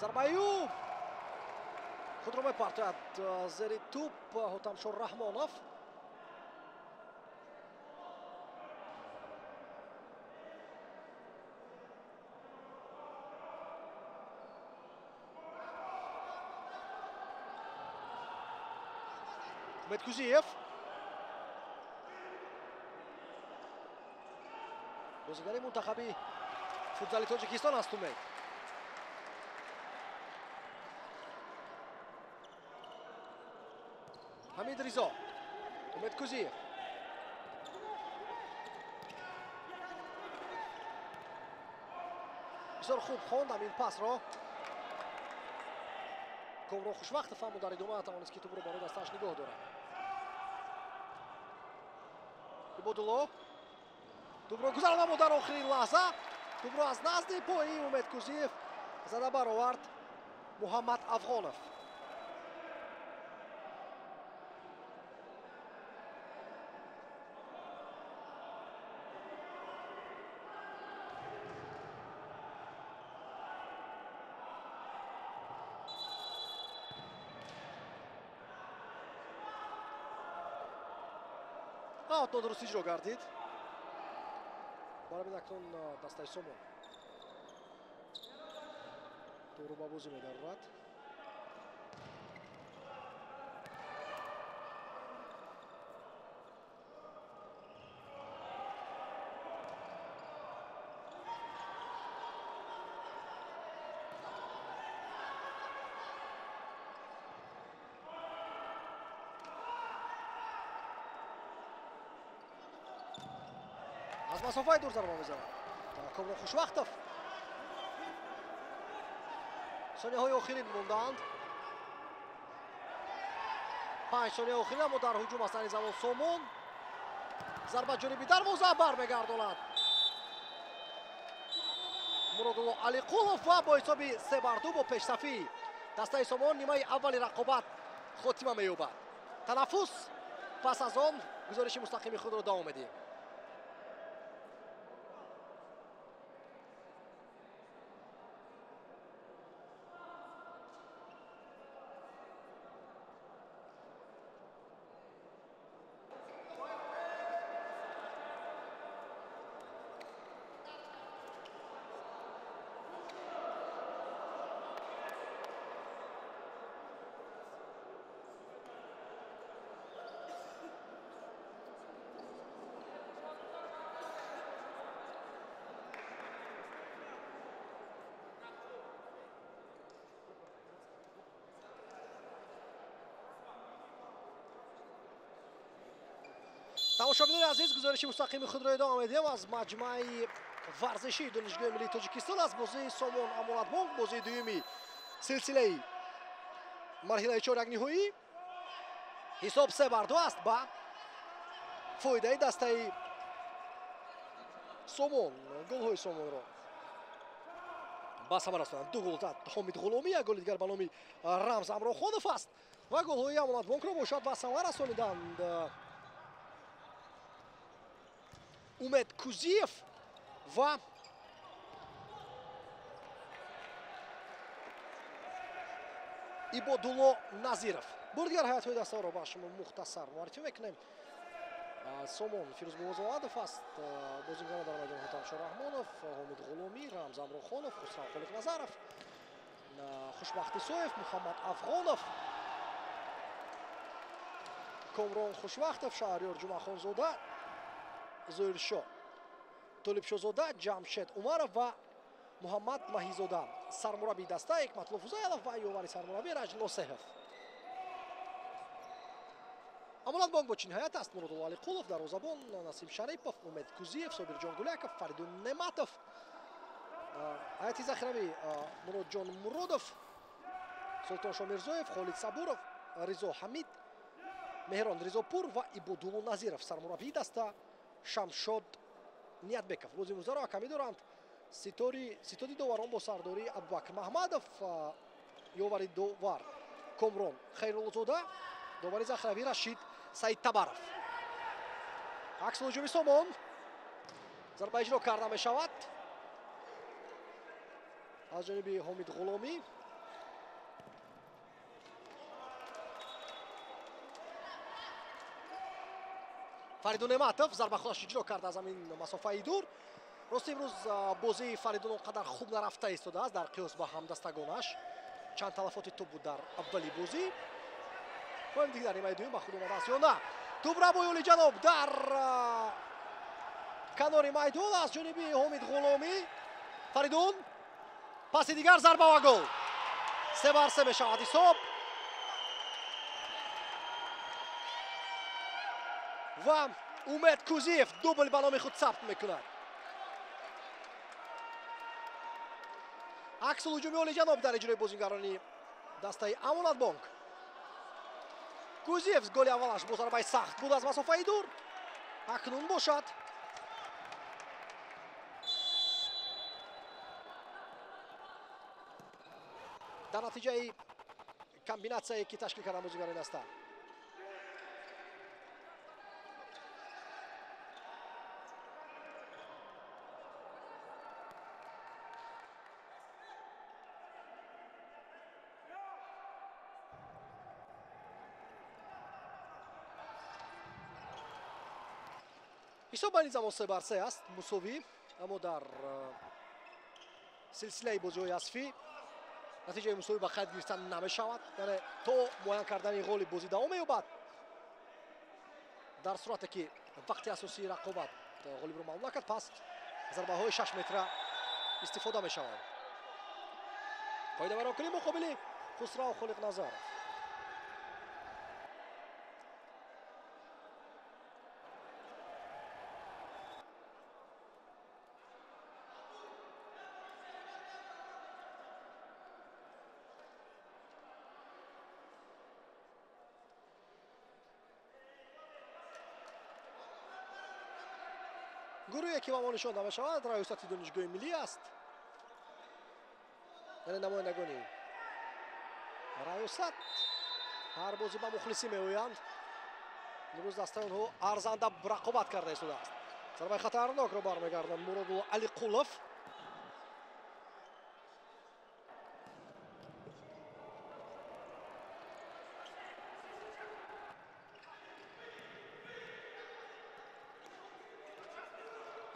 зарбаи ӯ худро мепартояд зери туп Ҳотамшор Раҳмонов. Медкузиев бозигари мунтахаби футзали Тоҷикистон аст. Умед Ҳамид Ризо, Умед Кузиев бисёр хуб хондам ин пасро. Комрон Хушвақтов ҳам дар идома натавонист ки тӯбро барои дастааш нигоҳ дорад. Ибодулло тӯбро гузарона буд дар охирин лаҳза. тӯбро аз назди пои Умед Кузиев зада баровард Муҳаммад Афғонов. аут нодуруст иҷро гардид. барабин акнун дастаи Сомон тӯбро ба бозӣ медарад. از مسافه دور ضربه میزنه. کامران خوشوقتов. ثانیه های آخرین موندند. 5 ثانیه آخرین اما در هجوم است زمان سومون. ضربه جانبی دروازه برمیگرداند مرادالله علیقولов و با حساب 3-2 با پیشرفتی دسته سومون نیمه اولی رقابت خاتمه مییابد. تنفس پس از آن گزارش مستقیم خود را دام میدیم. тамошобинони азиз гузориши мустақими худро идома медиҳем аз маҷмӯаи варзишии донишгоҳи миллии тоҷикистон аз бозии сомон амонатбонк бозии дуюми силсилаи марҳилаи чоракниҳоӣ ҳисоб 3-2 аст ба фоидаи дастаи сомон. голҳои сомонро ба самар расонанд. 2 гол зад ҳомид ғуломӣ, як голи дигар ба номи рамз амрохонов аст ва голҳои амонатбонкро бошад ба самар расониданд умед кузиев ва ибодулло назиров. бурдигар ҳаятҳои даставро ба шумо мухтасар муаррифӣ мекунем. сомон фирӯз мувозоватов аст, бозингaro дар майдони ҳотам шорраҳмонов, ҳомид ғуломӣ, рамз амрохонов, хусрав холиқназаров, хушбахт исоев, муҳаммад афғонов, комрон хушбахтов, шаҳрёр ҷумъахонзода, зоиршо толибшозода, ҷамшед умаров ва муҳаммад маҳизода. сармураббии даста ҳикматулло фузайлов ва ёвари сармураббӣ раҷ носеҳов. амонатбонк бо чин ҳаят аст: муродулло алиқулов, дарвозабон насим шарипов, умед кузиев, собирҷон гуляков, фаридун нематов. ҳаяти захиравӣ: муродҷон муродов, султон шомирзоев, холид сабуров, ризо ҳамид, меҳрон ризопур ва ибодулло назиров. сармураббии даста шамшод ниятбеков. бози имрӯзаро ҳакамӣ доранд ситоди доварон бо сардории абубакр маҳмадов, ёвари довар комрон хайруллозода, довари захиравӣ рашид саидтабаров. аксул ҳуҷуми сомон, зарба иҷро карда мешавад аз ҷониби ҳомид ғуломӣ. фаридун нематов зарба худаш иҷро карда аз ҳамин масофаи дур. рости имрӯз бозии фаридун он қадар хуб нарафта истодааст дар қиёс ба ҳамдастагонаш. чанд талафоти топ буд дар аввали бозӣ. боем дигар нимаи дуюм ба худ омадааст ё на. тубра бо ёли ҷаноб дар канори майдон аз ҷониби ҳомид ғуломӣ. фаридун паси дигар зарба ва гол. 3-3 мешавад ҳисоб ва умед кузиев дубл ба номи худ сабт мекунад. аксул ҳуҷуми олиҷаноб дар иҷрои бозингарони дастаи амонатбонк. кузиев голи аввалаш бо зарбаи сахт буд аз масофаи дур. акнун бошад дар натиҷаи комбинатсияе ки ташкил кардан бозингарони даста. ҳисоб байни замон 3-3 аст, мусовӣ, аммо дар силсилаи бозиҳои асфӣ натиҷаи мусовӣ ба қайд гирифтан намешавад. яъне то муайян кардани ғолиб бозӣ давом меёбад. дар сурате ки вақти асосии рақобат ғолибро маълум накард, пас зарбаҳои 6 метра истифода мешавад. қоидаверокунӣ муқобили хусрав холиқназаров. گروهی که با نشان داده شود رئیست دانشگاه ملی است. یعنی نمایندگانی رئیست هر بازی با مخلصی میآیند. امروز دسته اونها ارزنده رقابت کرده شده است. ضربه خطرناک رو برمیگردند مراد علی قولف.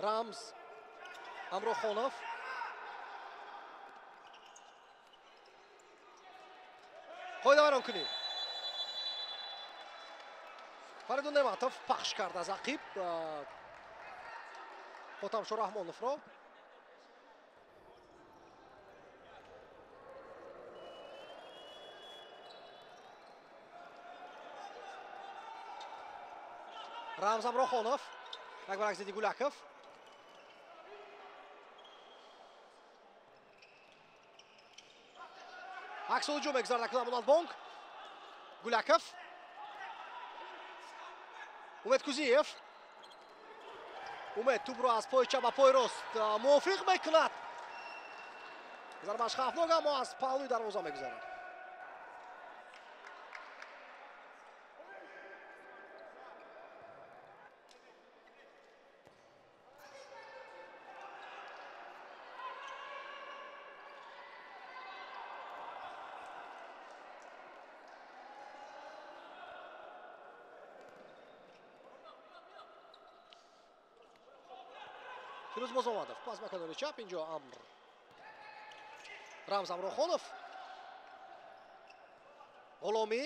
رمز امروخونов qo'ydi vayron kuni. Faridun Ne'matov paxsh kardi az aqib Hotam Sho'rahmonovro. Rams Amroxonov, Akbar Zedi Gulakov. Aks hujum egzarda qilaman Bonk. Gulakov. Umid Kuziyev. Umid to'p ro az poy chap va poy rost muvofiq mekunad. Zarbash xavfnok ammo az Pavli darvoza megzaradi. Firuz Bozomadov pas ba kanori chap injo Amr. Rams Amroxonov. G'olomi.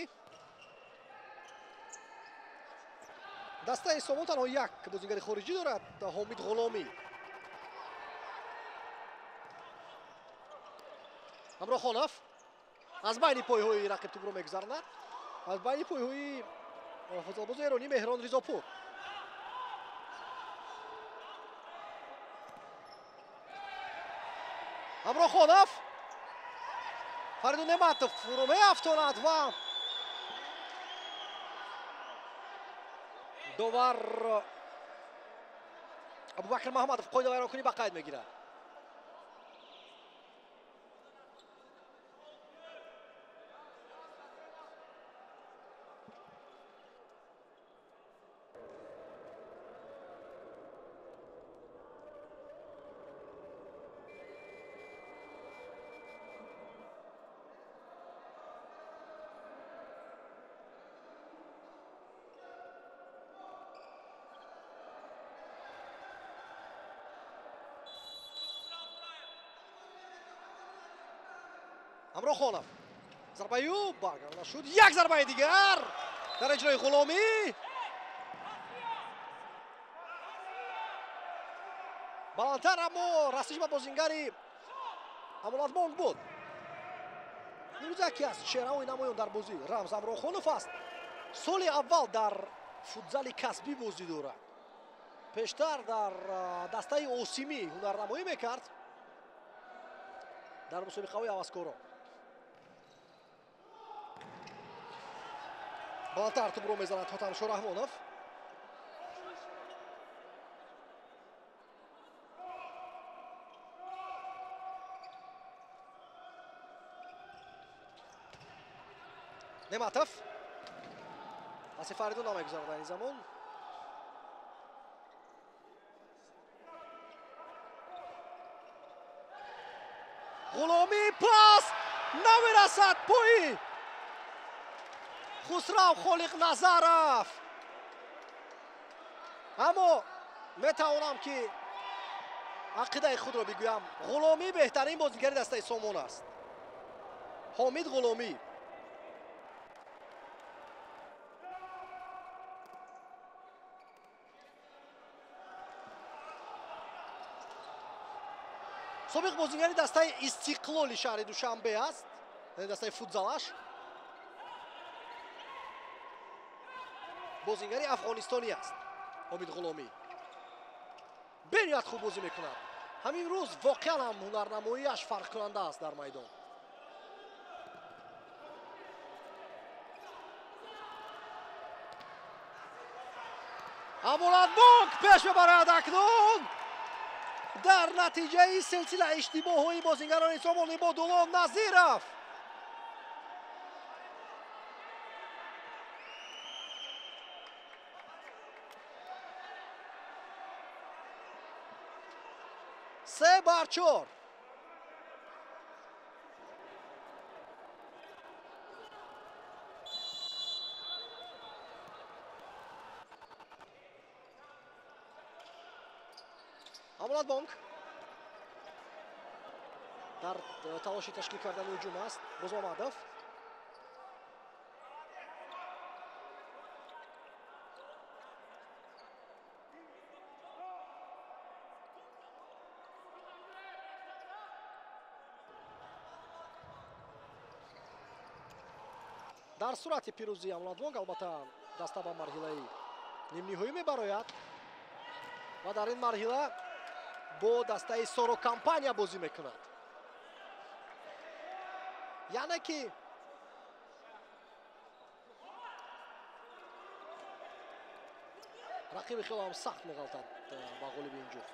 Dastai Somon tanho yak bozingari xoriji dorad Homid G'olomi. Amroxonov az bayni poyhoyi raqib to'pro megzarnad. Az bayni poyhoyi futbolboz eroni Mehron Rizopur. Amroxonov Faridun Ne'matov ро меафтонад ва довар Абубакр Маҳмадов қоида вайронкунӣ ба қайд мегирад. Amroxonov зарбаю баргардона шуд. Як зарбаи дигар дар иҷрои Ғуломӣ. баландтар аммо расиш ба бозингари Амонатбонк буд. имрӯз яке аз чеҳраҳои намоён дар бозӣ Рамз Амроxонов аст. соли аввал дар футзали касбӣ бозӣ дорад. пештар дар дастаи осимӣ ҳунарнамоӣ мекард дар мусобиқаҳои ҳаваскорон. баландтар тӯбро мезанад Хотам Шо'рahmonov. Ne'matov паси Фаридун намегузарад дар ин замон. Ғуломӣ пас намерасад пои Хусрав Холиқназаров. аммо метавонам ки ақидаи худро бигӯям. Ғуломӣ беҳтарин бозигари дастаи Сомон аст. Ҳомид Ғуломӣ. собиқ бозигари дастаи Истиқлоли шаҳри Душанбе аст. дастаи футзалаш. бозингари Афғонистони аст Ҳомид Ғуломӣ. бениҳоят хуб бозӣ мекунад. ҳамин рӯз воқеан ҳам ҳунарнамоияш фарқкунанда аст дар майдон. амонатбонк пеш мебарад акнун дар натиҷаи силсила иштибоҳҳои бозигарони Сомон Ибодулло Назиров се бар чор. амонатбонк дар талоши ташкил кардани ҳуҷум аст. Рӯзмамадов дар сурати пирӯзии амонатбонк албатта даста ба марҳилаи нимниҳоӣ мебарояд ва дар ин марҳила бо дастаи Соро Компания бозӣ мекунад. яъне ки рақиби хеле ҳам сахт меғалтад ба ғолиби ин ҷуфт.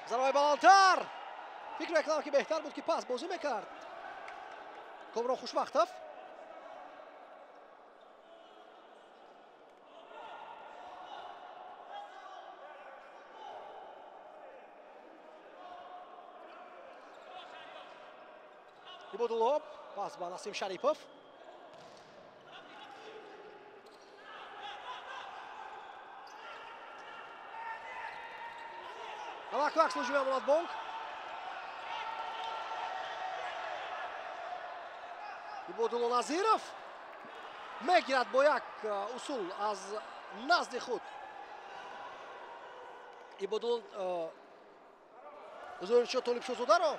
зарбаи баландтар. фикр мекунам ки беҳтар буд ки пас бозӣ мекард Комрон Хушбахтов. Ибодулло пас ба Насим Шарипов. Алаквак служиве Амонатбонк. Ибодулло Назиров мегирад бо як усул аз назди худ. Ибодулло гузоришо Толибшозодаро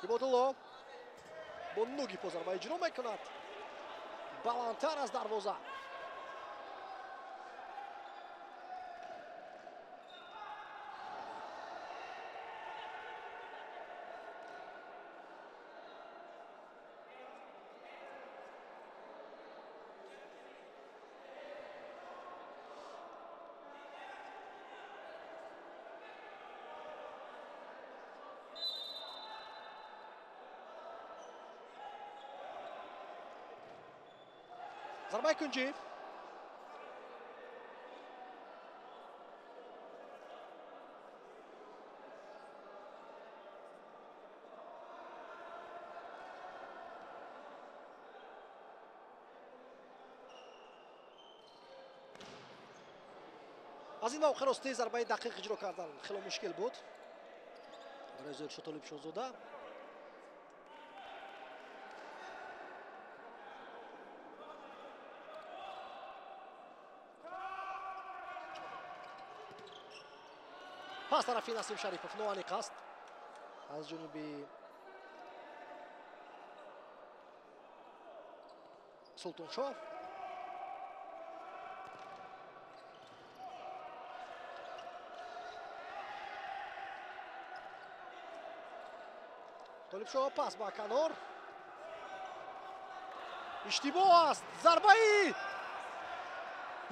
Ибодулло бо нуги по зарба иҷро мекунад. Баландтар аз дарвоза. зарбаи кунҷӣ. аз ин мавқеъ рости зарбаи дақиқ иҷро кардан хеле мушкил буд барои Зӯришо Толибшозода. пас тарафи Насим Шарипов ноаниқ аст аз ҷониби Султоншоҳ. Толибшоҳ пас ба канор. иштибоҳ аст. зарбаи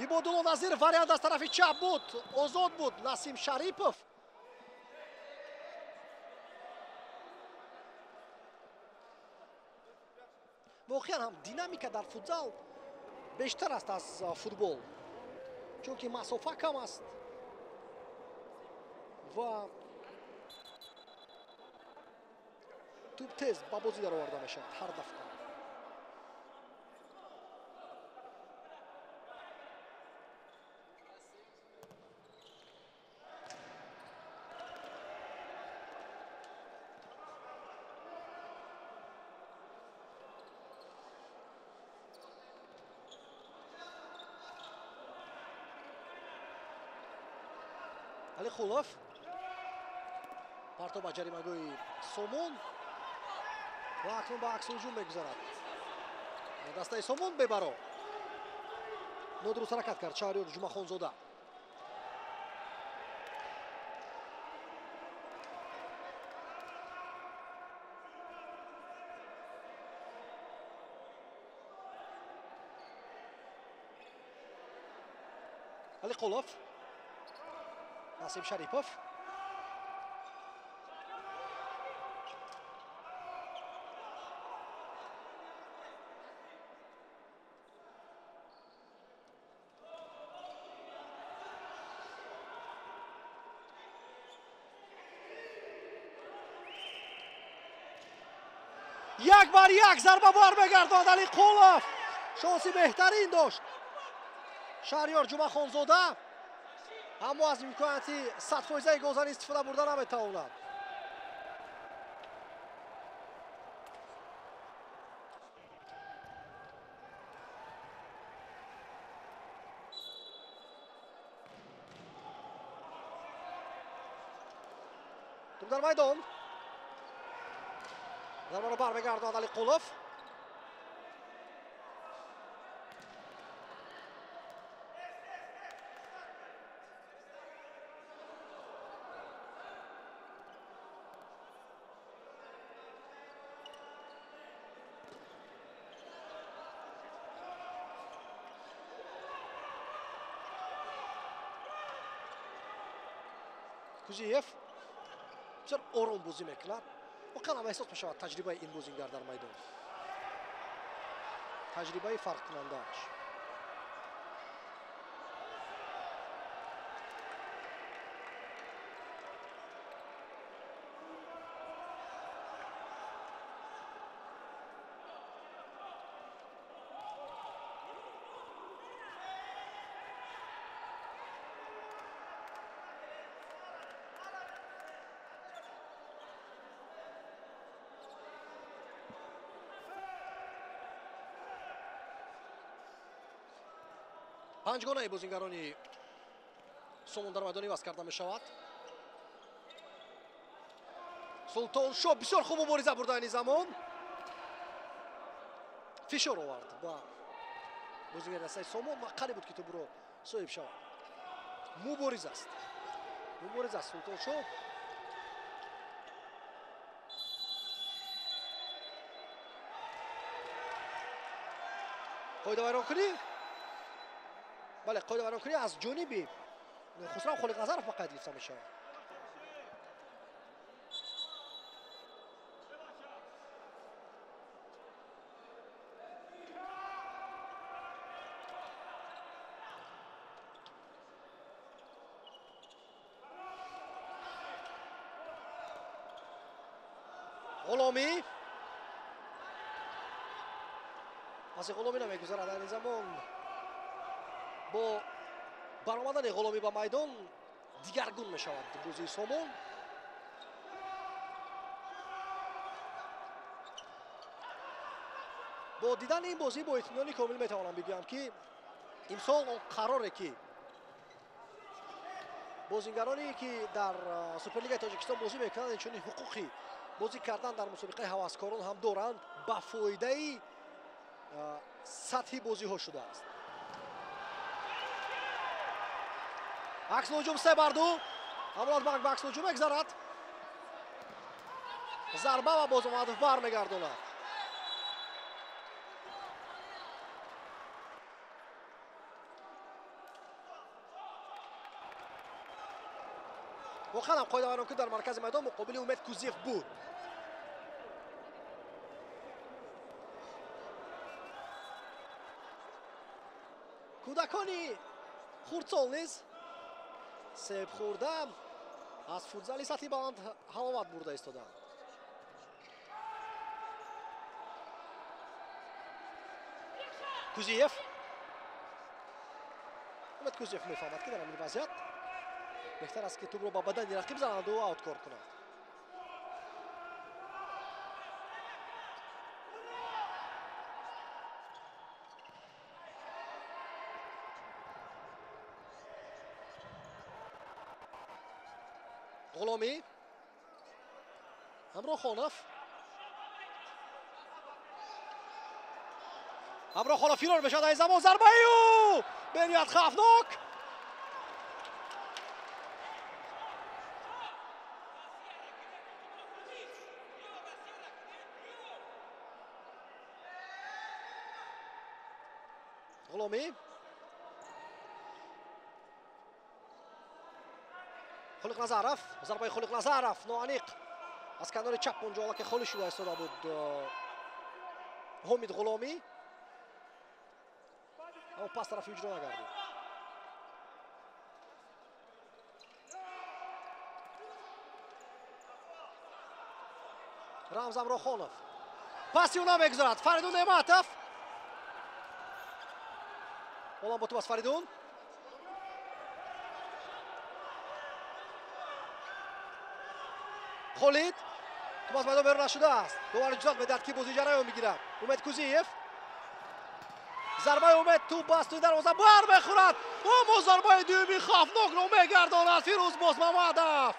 Ибодулло Назиров вариант аз тарафи чап буд. озод буд Насим Шарипов. воқеан ҳам динамика дар футзал бештар аст аз футбол, чунки масофа кам аст ва туп тез ба бозӣ дароварда мешавад ҳар дафъа. Алихулов партоб ба ҷаримагоҳи Сомон. و اکنون با عکس هجوم میگذارد. دسته سومون ببرو نودروز حرکت کرد. شهریار جمعخانزاده Aliqulov, Nasim Sharipov, یک بار یک ضربه بار بگرداند علیقولov. شانسی بهترین داشت شهریار جمعخانزاده، اما از امکاناتی 100% گلزنی استفاده برده نمیتواند. توپ در میدان، ضربه را برمیگرداند علیقولov. کوزیف بسیار آرام بازی میکند و کلام احساس میشود تجربه این بازیگر در میدان، تجربه فرق کننده‌اش. پنجگانه بازیگرانی سومون در میدان عوض کرده می شود. سلطان شو بسیار خوب مبارزه برده این زمان، فشار آورد با بازیگر دسته سومون و قریب بود که تو برو صاحب شود. مبارزه است، مبارزه است. سلطان شو قاعده ویران کنی، بله قاعده ویران کنی از جانب خسرو خالق‌نظرov فقط گرفته می شود. غلامی از غلامی نمیگذارد در این زمان. با برآمدن غلامی به میدان دیگرگون می شود بازی سومون. با دیدن این بازی با اطمینان کامل می توانم بگویم که امسال قراره که بازیگرانی که در سوپرلیگ تاجیکستان بازی میکنند چون حقوقی بازی کردن در مسابقه هوسکاران هم دارند، با فایده سطحی بازی ها شده است. عکس هجوم 3 بر 2 امروز به عکس هجوم میگذرد. ضربه و باز اومد برمیگرداند. واقعا قاعده ویران که در مرکز میدان مقابل امید کوزیف بود. کودکانی خردسال نیز سیب خورده از فوتزالی سطحی بلند حلاوت برده ایستادند. کوزیف، امید کوزیف میفهمد که در این وضعیت بهتر است که توپ رو با بدن رقیب زنند و آوت کار کند. غلامی، امروخانov همراه فیرور بشد این زمان ضربه او به نیت خفناک. غلومی خلق نظرف، ضربه خلق نظرف نوعنیق از کنار چپ اونجا که خالی شده ایستاده بود حمید غلامی، اما پس طرف اجرا نکرد. رمز امراخانov پسی اونا میگذارد. فریدون نعمتov الان با توپ از فریدون. خالد توپ از میدان بیرون نشده است. دوباره جزاد میدهد که بازی جریان میگیرد. امید کوزیف ضربه امید توپ است توی دروازه بر میخورد. اما ضربه دومی خفناک رو میگرداند فیروز بازمحمدov.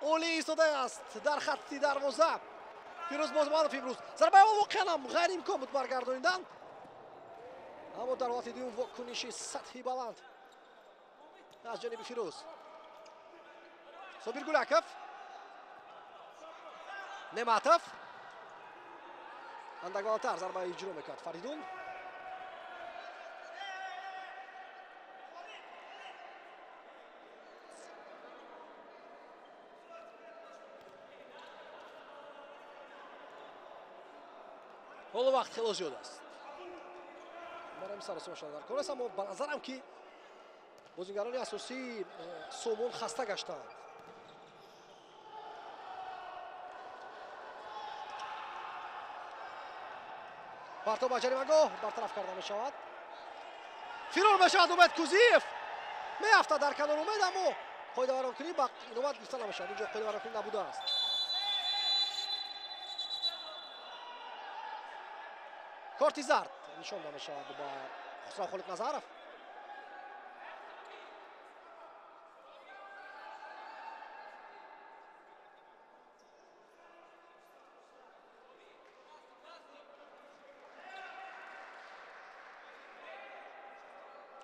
اولی ایستاده است در خط دروازه فیروز بازمحمدov. امروز ضربه واقعا هم غیر امکان بود برگرداندن، اما در حالت دوم واکنشی سطحی بلند از جانب فیروز. صابر گولاکov نعمتov اندگانتر ضربه اجرا میکرد فریدون. حالا وقت خیلی زیاد است. برای سر سوم شدن در کار است، اما به نظرم که بازیگران اساسی سومون خسته گشتند. پرتاب جریمه‌گاه برطرف کرده می شود. فیرور می شود امید کوزیف می افتد در کنار امید، اما قاعده ورانکنی با نوبت گرفته نمی شود. اینجا قاعده ورانکنی نبوده است. کارت زرد نشان داده می شود با خسرو خالق نظرف.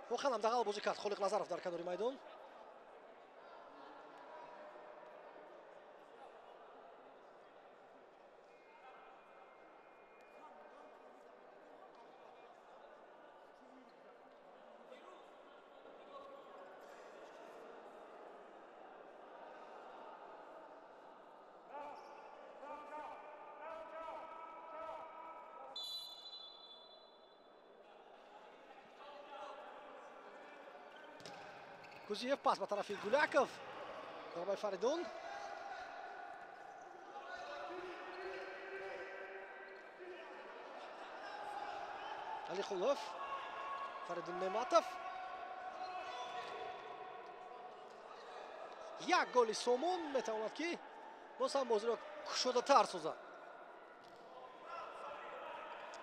واقعا هم دقیق بازی کرد خالق نظرف در کنار میدان. کوزیف پاس به طرف گولاکov ضربه فریدون. علی خلوف فریدون نعمتov یک گل سومون میتواند که باز هم بازی را کشوده تر سازد.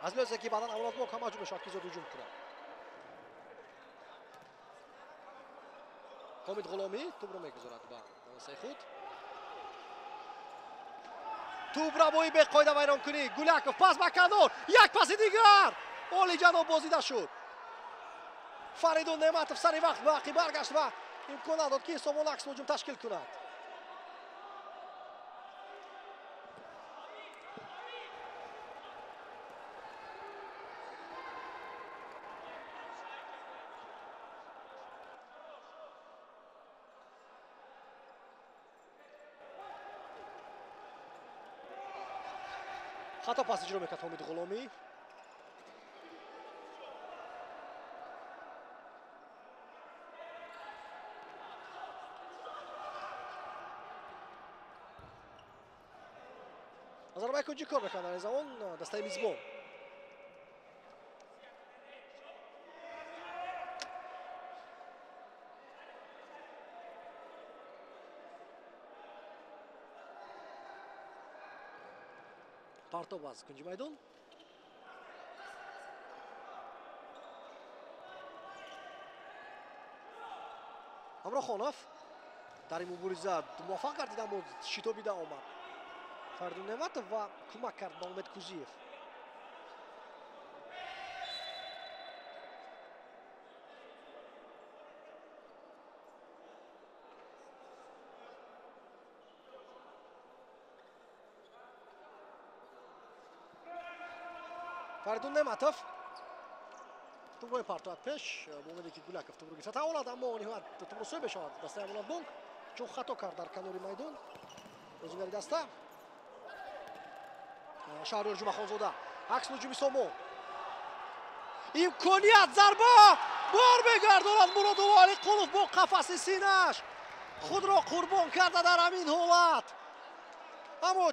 از لحاظی که بعدا اولاد ما کم هجوم شد که زود هجوم کنند. حمید غلامی توپ رو میگذارد به دروازه خود. توپ را بوی به قاعده ویران کنی گولاکov پاس به کنار یک پاس دیگر اولی جناب بازیده شد. فریدون نعمتov سری وقت باقی برگشت و امکان داد که سومون عکس هجوم تشکیل کند. خطا پاس اجرا میکرد حمید غلامی. ضربه کنجی کار میکنه در این زمان دسته میزبان. پرتاب از کنجی میدان. امراخانov در این مبارزه موفق گردید اما شتابیده آمد. фаридун неъматов ва кӯмак кард ба умед кузиев. фаридун неъматов тӯбро мепартояд пеш бо умеде ки гуляков тӯбро гирад. Тавонад аммо ниҳоят тӯбро сӯй бешавад дастаи Амонатбонк, чун хато кард дар канори майдон бозигари даста. Шаҳриёр Ҷумъахонзода акс ҳуҷуми Сомон, имконият, зарба бор мегардонад Муродулло Алиқулов бо қафаси синааш худро қурбон карда дар ҳамин ҳолат. аммо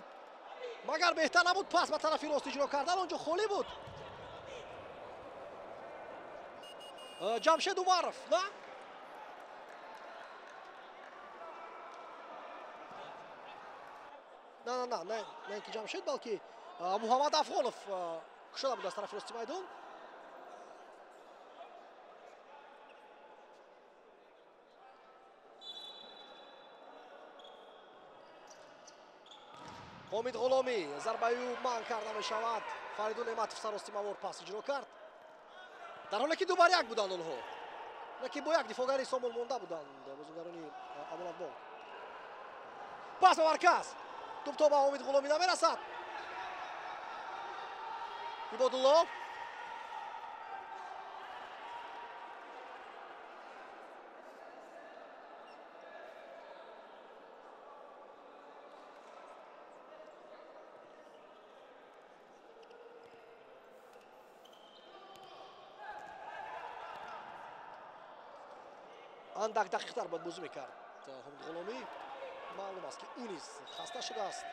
магар беҳтар набуд пас ба тарафи рост иҷро кардан? онҷо холӣ буд. ҷамшед Умаров не ки ҷамшед, балки Муҳаммад Афғонов кушода буд аз тарафи рости майдон. ҳомид ғуломӣ, зарбаи ӯ манъ карда мешавад. Фаридун неъматов сарости мавор пас иҷро кард, дар ҳоле ки 2 бар 1 буданд онҳо, не ки бо як дифоъгари Сомон монда буданд бозигарони Амонатбонк. пас ба марказ, тӯб то ба ҳомид ғуломӣ намерасад. Ибодулло андак дақиқтар бояд бозӣ мекард. ҳомид ғуломӣ маълум аст ки ӯ низ хаста шудааст.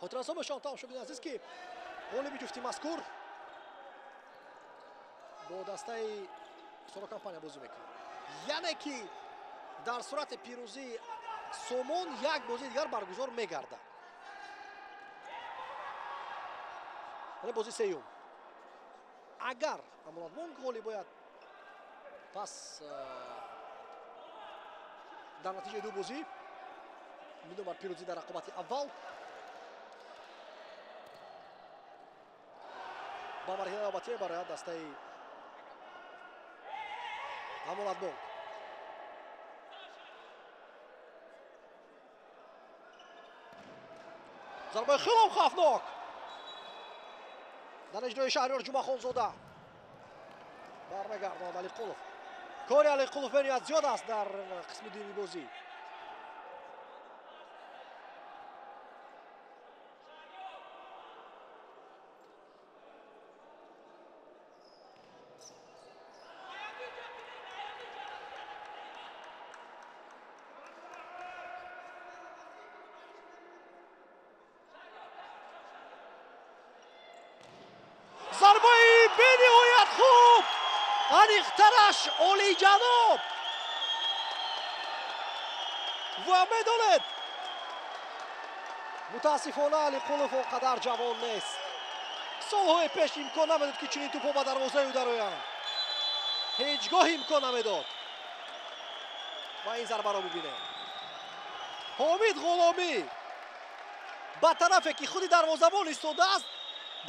хотиррасон бошон тамошобини азиз ки ғолиби ҷуфти мазкур бо дастаи Сора компания бозӣ мекунад. яъне ки дар сурати пирӯзии Сомон як бозии дигар баргузор мегардад. яъне бозии сеюм. агар Амонатбонк ғолиб бояд, пас дар натиҷаи 2 бозӣ медомад пирӯзӣ дар рақобати аввал ба марҳилаи навбатӣ мебарояд дастаи Амонатбонк. зарбаи хеле хавфнок дар иҷрои Шаҳриёр Ҷумъахонзода. бармегардонад Алиқулов. кори Алиқулов бениҳоят зиёд аст дар қисми дуюми бозӣ. зарбаи бениҳоят хуб, аниқтараш олиҷаноб. ва медонед мутаассифона Алиқулов он қадар ҷавон нест. солҳои пеш имкон намедод ки чунин тӯбҳо ба дарвозаи ӯ дароянд. ҳеҷ гоҳ имкон намедод. ва ин зарбаро бибинед. ҳомид ғуломӣ ба тарафе ки худи дарвозабон истодааст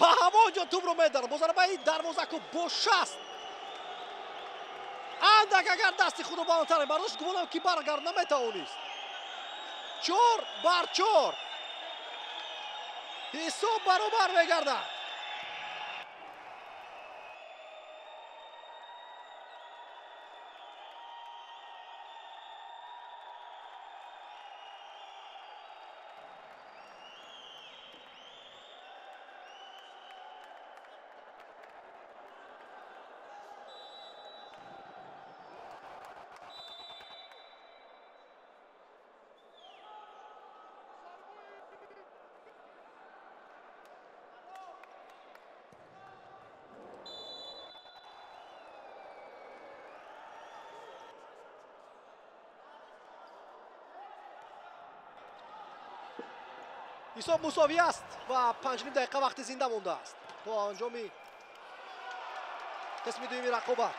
ба ҳамон ҷо тӯбро медарад. бо зарбаи дарвозаку бо шаст андак агар дасти худро баландтар мебардошт, гумонам ки баргард наметавонист. 4 бар 4 ҳисоб баробар мегардад. حساب مساوی است و 5 دقیقه وقت زنده مونده است تا انجام قسم دومی رقابت.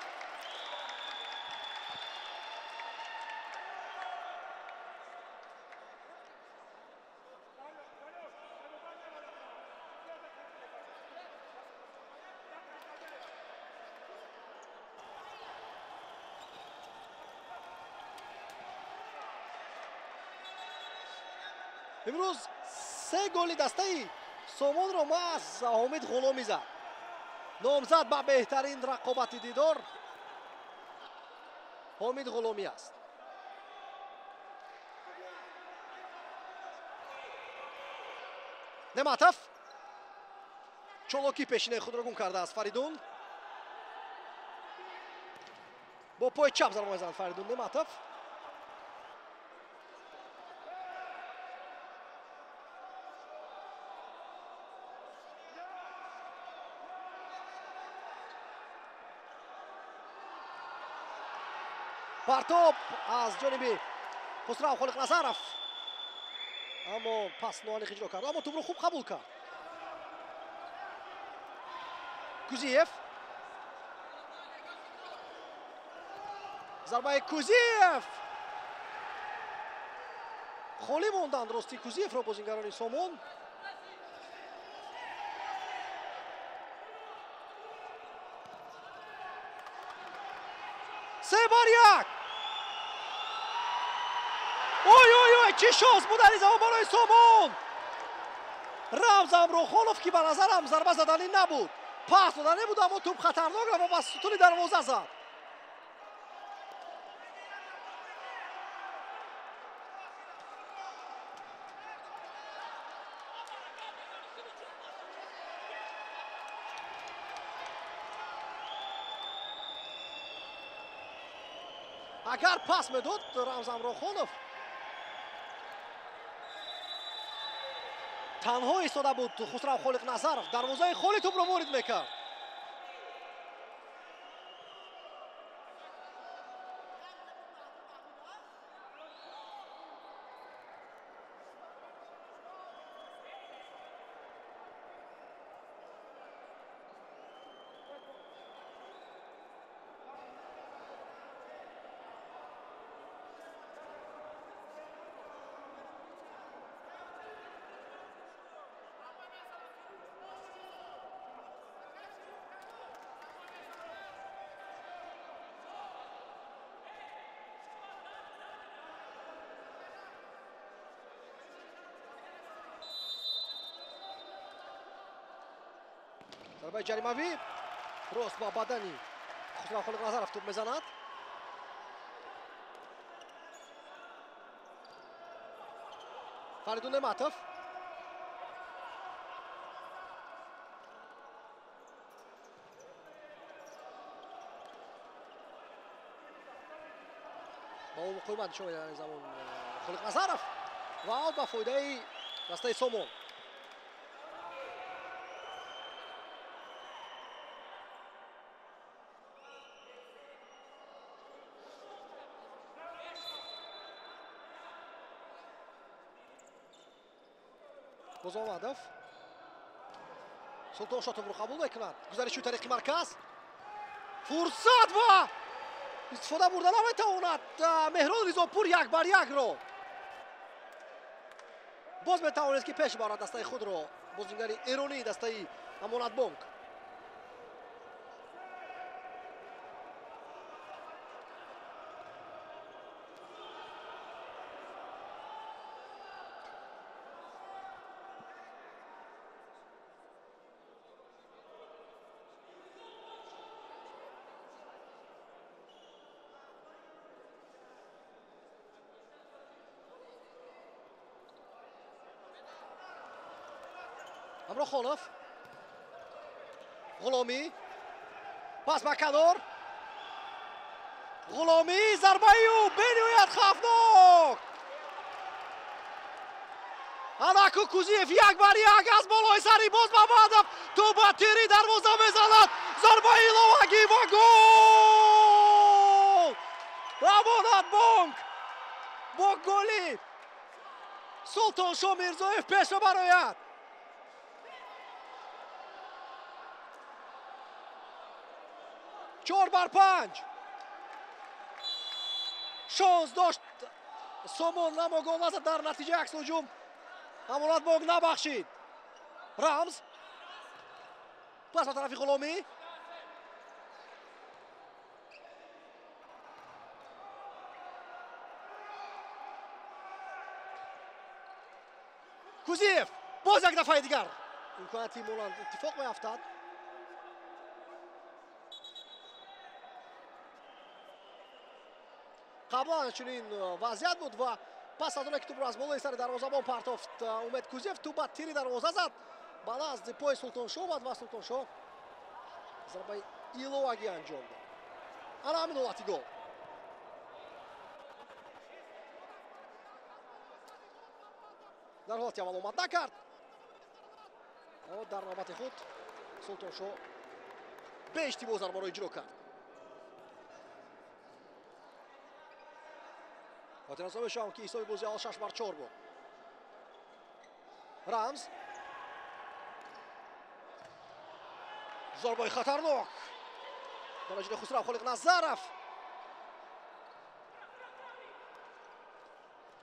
امروز 3 گل دسته سامان را ما از حامد غلامی زد. نامزد به بهترین رقابت دیدار حامد غلامی است. نعمتов چالاکی پیشینه خود را گم کرده است. فریدون با پای چپ ضربه میزند. فریدون نعمتов پرتاب از جانب خسرو خالق‌نظرov اما پس نوانیق اجرا کرد اما توپ رو خوب قبول کرد. کوزیف ضربه کوزیف خالی موندند راستی کوزیف رو بازیگران سامان. سه بار یک. اوی چه شانس بود در این زمان برای سامان. رمز امروخانوف که به نظرم ضربه زدنی نبود، پاس دادنی بود اما توپ خطرناک را با ستون دروازه زد. اگر پاس میداد رمز امروخانوف تنها ایستاده بود. خسرو خالق‌نظرov دروازه خالی توپ رو وارد میکرد. ضربه جریموی راست با بدنی خسرو خالق‌نظرov توپ میزند. فریدون نعمتov با اون مقاومت شما در زمان خالق‌نظرov و آوت با فایده دسته سامان. بازآمدов سلطان شاتов رو قبول میکند. گذارش طریق مرکز فرصت و استفاده برده نمیتواند مهران رضاپور 1 بر 1 رو باز میتواند که پیش بارد دسته خود رو بازیگر ایرانی دسته امانت بانک. امروخانوف غلامی پاس به کنار غلامی ضربه او بنهایت خطرناک. اناکو کوزیف 1 بر 1 از بالای سری باز محمدov تو با تیری دروازه میزند. ضربه ایلوگی و گل. امانت بانک با گلی Sultonsho Mirzoyev pesh baroyat. 4-5. شانس داشت سومون، اما گل نزد. در نتیجه عکس هجوم امانت باغ نبخشید. رمز پس به طرف غلامی. کوزیف باز یک دفعه دیگر امکان تیم هلند اتفاق میافتد. قبلا چنین وضعیت بود و پس از اون که توپ را از بالای سر دروازه‌بان پرتافت امید کوزیف، توپ به تیر دروازه زد. بالا از پای سلطانشو اومد و سلطانشو ضربه ایلوگی انجام داد. انا همین حالتی گل. در حالتی اول اومد نکرد. در نوبت خود سلطانشو به اشتباه ضربه را اجرا کرد. خاطر بشم که حساب بازی 6-4 بود. رمز ضربه خطرناک در اجرای خسرو خالق نظرف.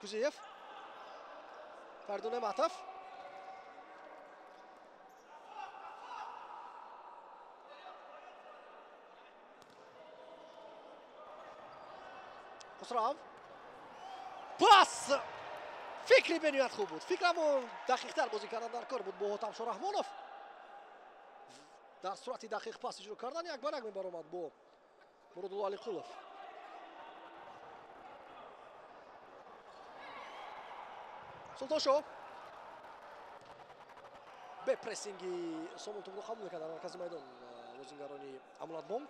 کوزیف فردون معطف خسرو پاس. فکری بنیاد خوب بود. فکرمون دقیق تر بازی کردن در کار بود با هوتمشو رحمانوف. در صورت دقیق پاس اجرا کردن یک بار میبر اومد با مرودالله علیقولov. سلطانشو به پرسینگی سومون توپ رو قبول میکرد در مرکز میدان بازیگرانی امانت بانک.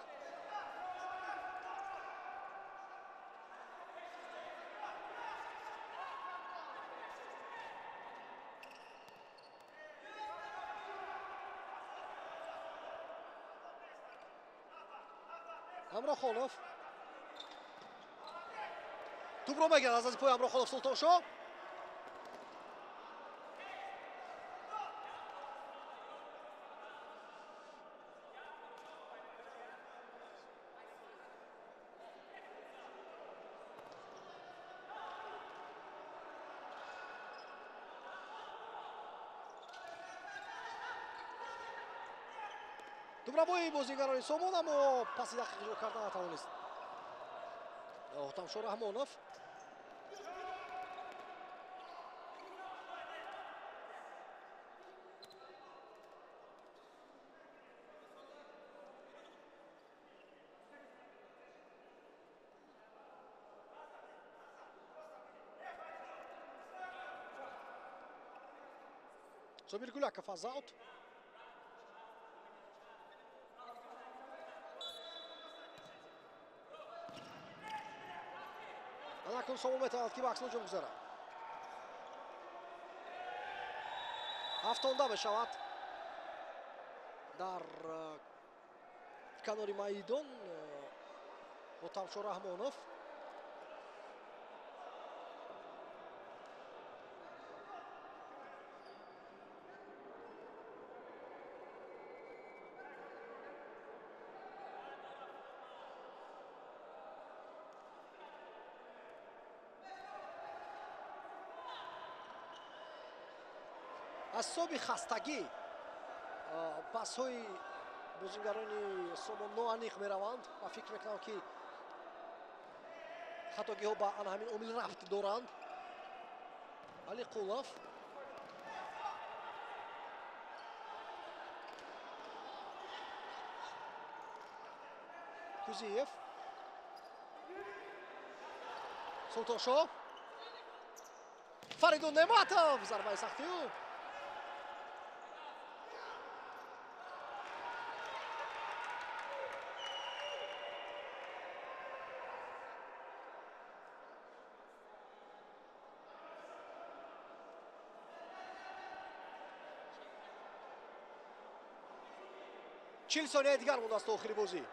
امراخانوف توپ رو میگیرد از پای امراخانوف. سلطانشو توپ را با بازیگران سومون اما پاسی دقیق اجرا کردن نتوانست هوتمشو رحمانوف. Samir Gulaka faz alto. لكن صعوبة که به عکس هجوم گذارد. هفتانده بشود در کنار میدان هوتمشو رحمانوف. اعصاب خستگی پاس‌های بازیگران سومون نوانیق میروند و فکر میکنم که خطاگی‌ها با آن همین امید رفت دارند. علیقولov کوزیف سلطانشو فریدون نعمتov ضربه سختی او. چهل ثانیه دیگر مونده است تا آخر بازی.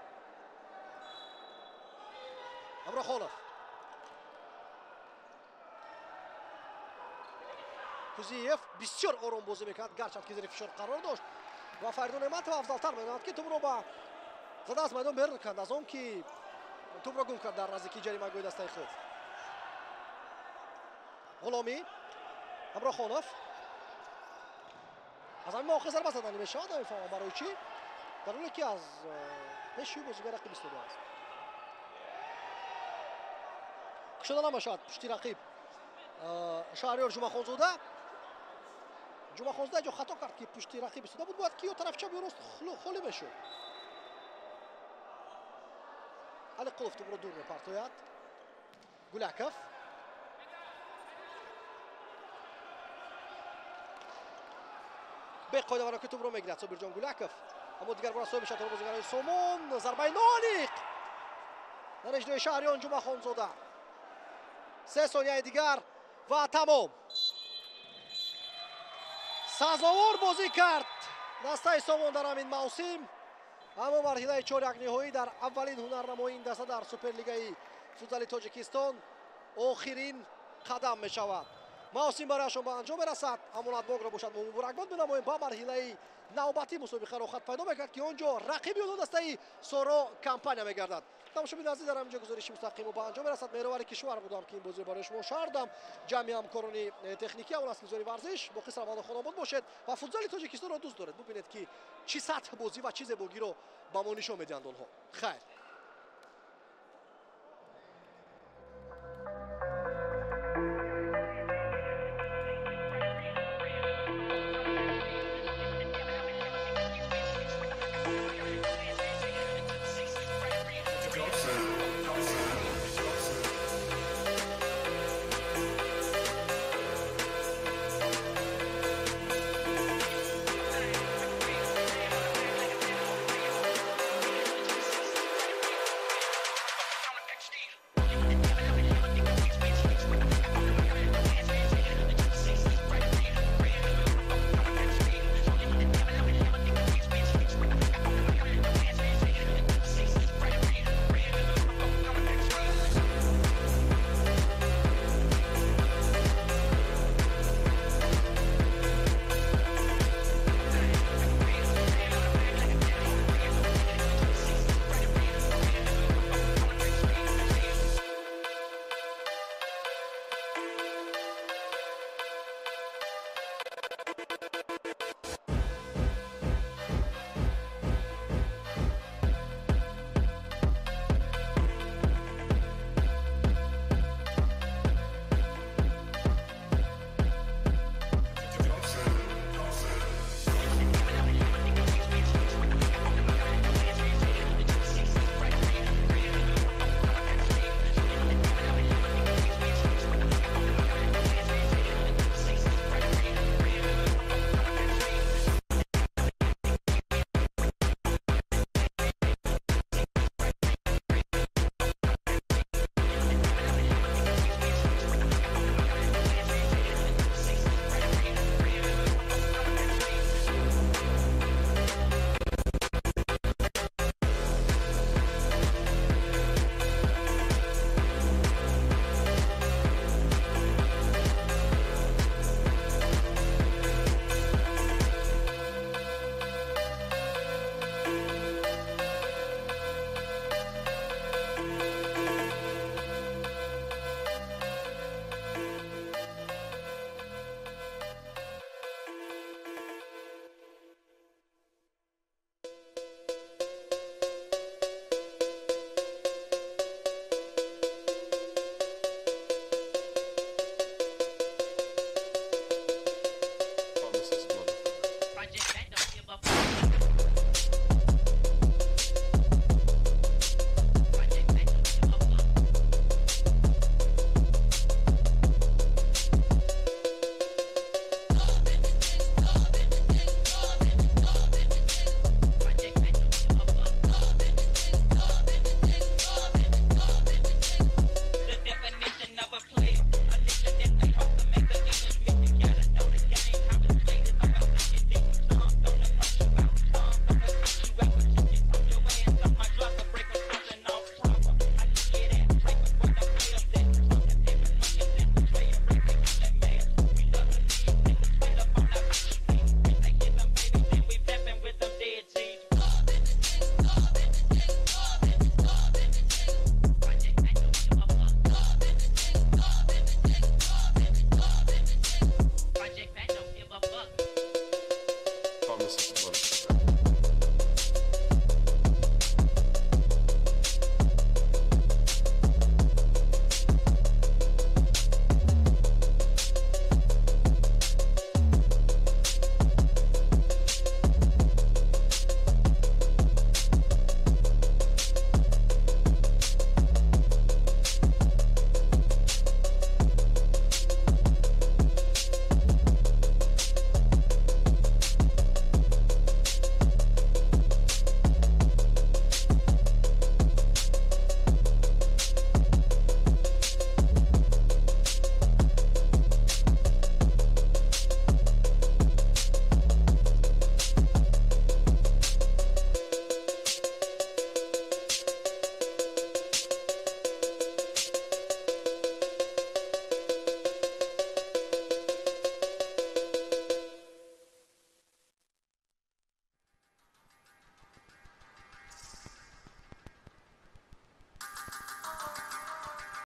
امراخانوف кузиев бисёр ором бозӣ мекард, гарчанд ки зери фишор қарор дошт ва Фаридун Нематов афзалтар менамад ки тӯбро ба зада аз майдон берун кард, аз он ки тӯбро гум кард дар наздикии ҷаримагоҳи дастаи худ. ғуломӣ ҳамроҳхонов аз ҳамин мавоқеъ зарба заданӣ мешавад, намефаҳмам барои чӣ, дар ҳоле ки аз пеши бозигар рақиб истода аст. кушода намешавад пушти рақиб Шаҳриёр Ҷумъахонзода ҷо хато кард ки пушти рақиб истода буд, бояд ки ё тарафи чап ё рост холӣ мешуд. Алиқулов тӯбро дур мепартояд. Гуляков беқоидаворонки тӯбро мегирад Собирҷон Гуляков, аммо дигар бора соҳиб мешавад бозигарони Сомон. Зарбаи нониқ дар иҷрои Шаҳриёр Ҷумъахонзода. 3 сонияи дигар ва тамом. Сазовор бозӣ кард дастаи Сомон дар ҳамин мавсим, аммо марҳилаи чорякниҳоӣ дар аввалин ҳунарнамоии ин даста дар Суперлигаи футзали Тоҷикистон охирин қадам мешавад. мавсим барояшон ба анҷом мерасад. амонатбогро бошад мо муборакбод менамоем ба марҳилаи навбатӣ мусобиқаро хат пайдо мекард ки он ҷо рақиби онҳо дастаи Соро Компания мегардад. тамошобини азиз дар ҳаминҷо гузориши мустақимо ба анҷом мерасад. меҳровари кишвар будам ки ин бозиро барои шумо шарҳ дам. ҷамъи ҳамкорони техникӣ ҳамон аз телевизиони варзиш боқи сароманду хонобод бошед ва футзали Тоҷикистонро дӯст доред. бубинед ки чӣ сатҳ бозӣ ва чӣ зебогиро ба мо нишон медиҳанд онҳо. хайр.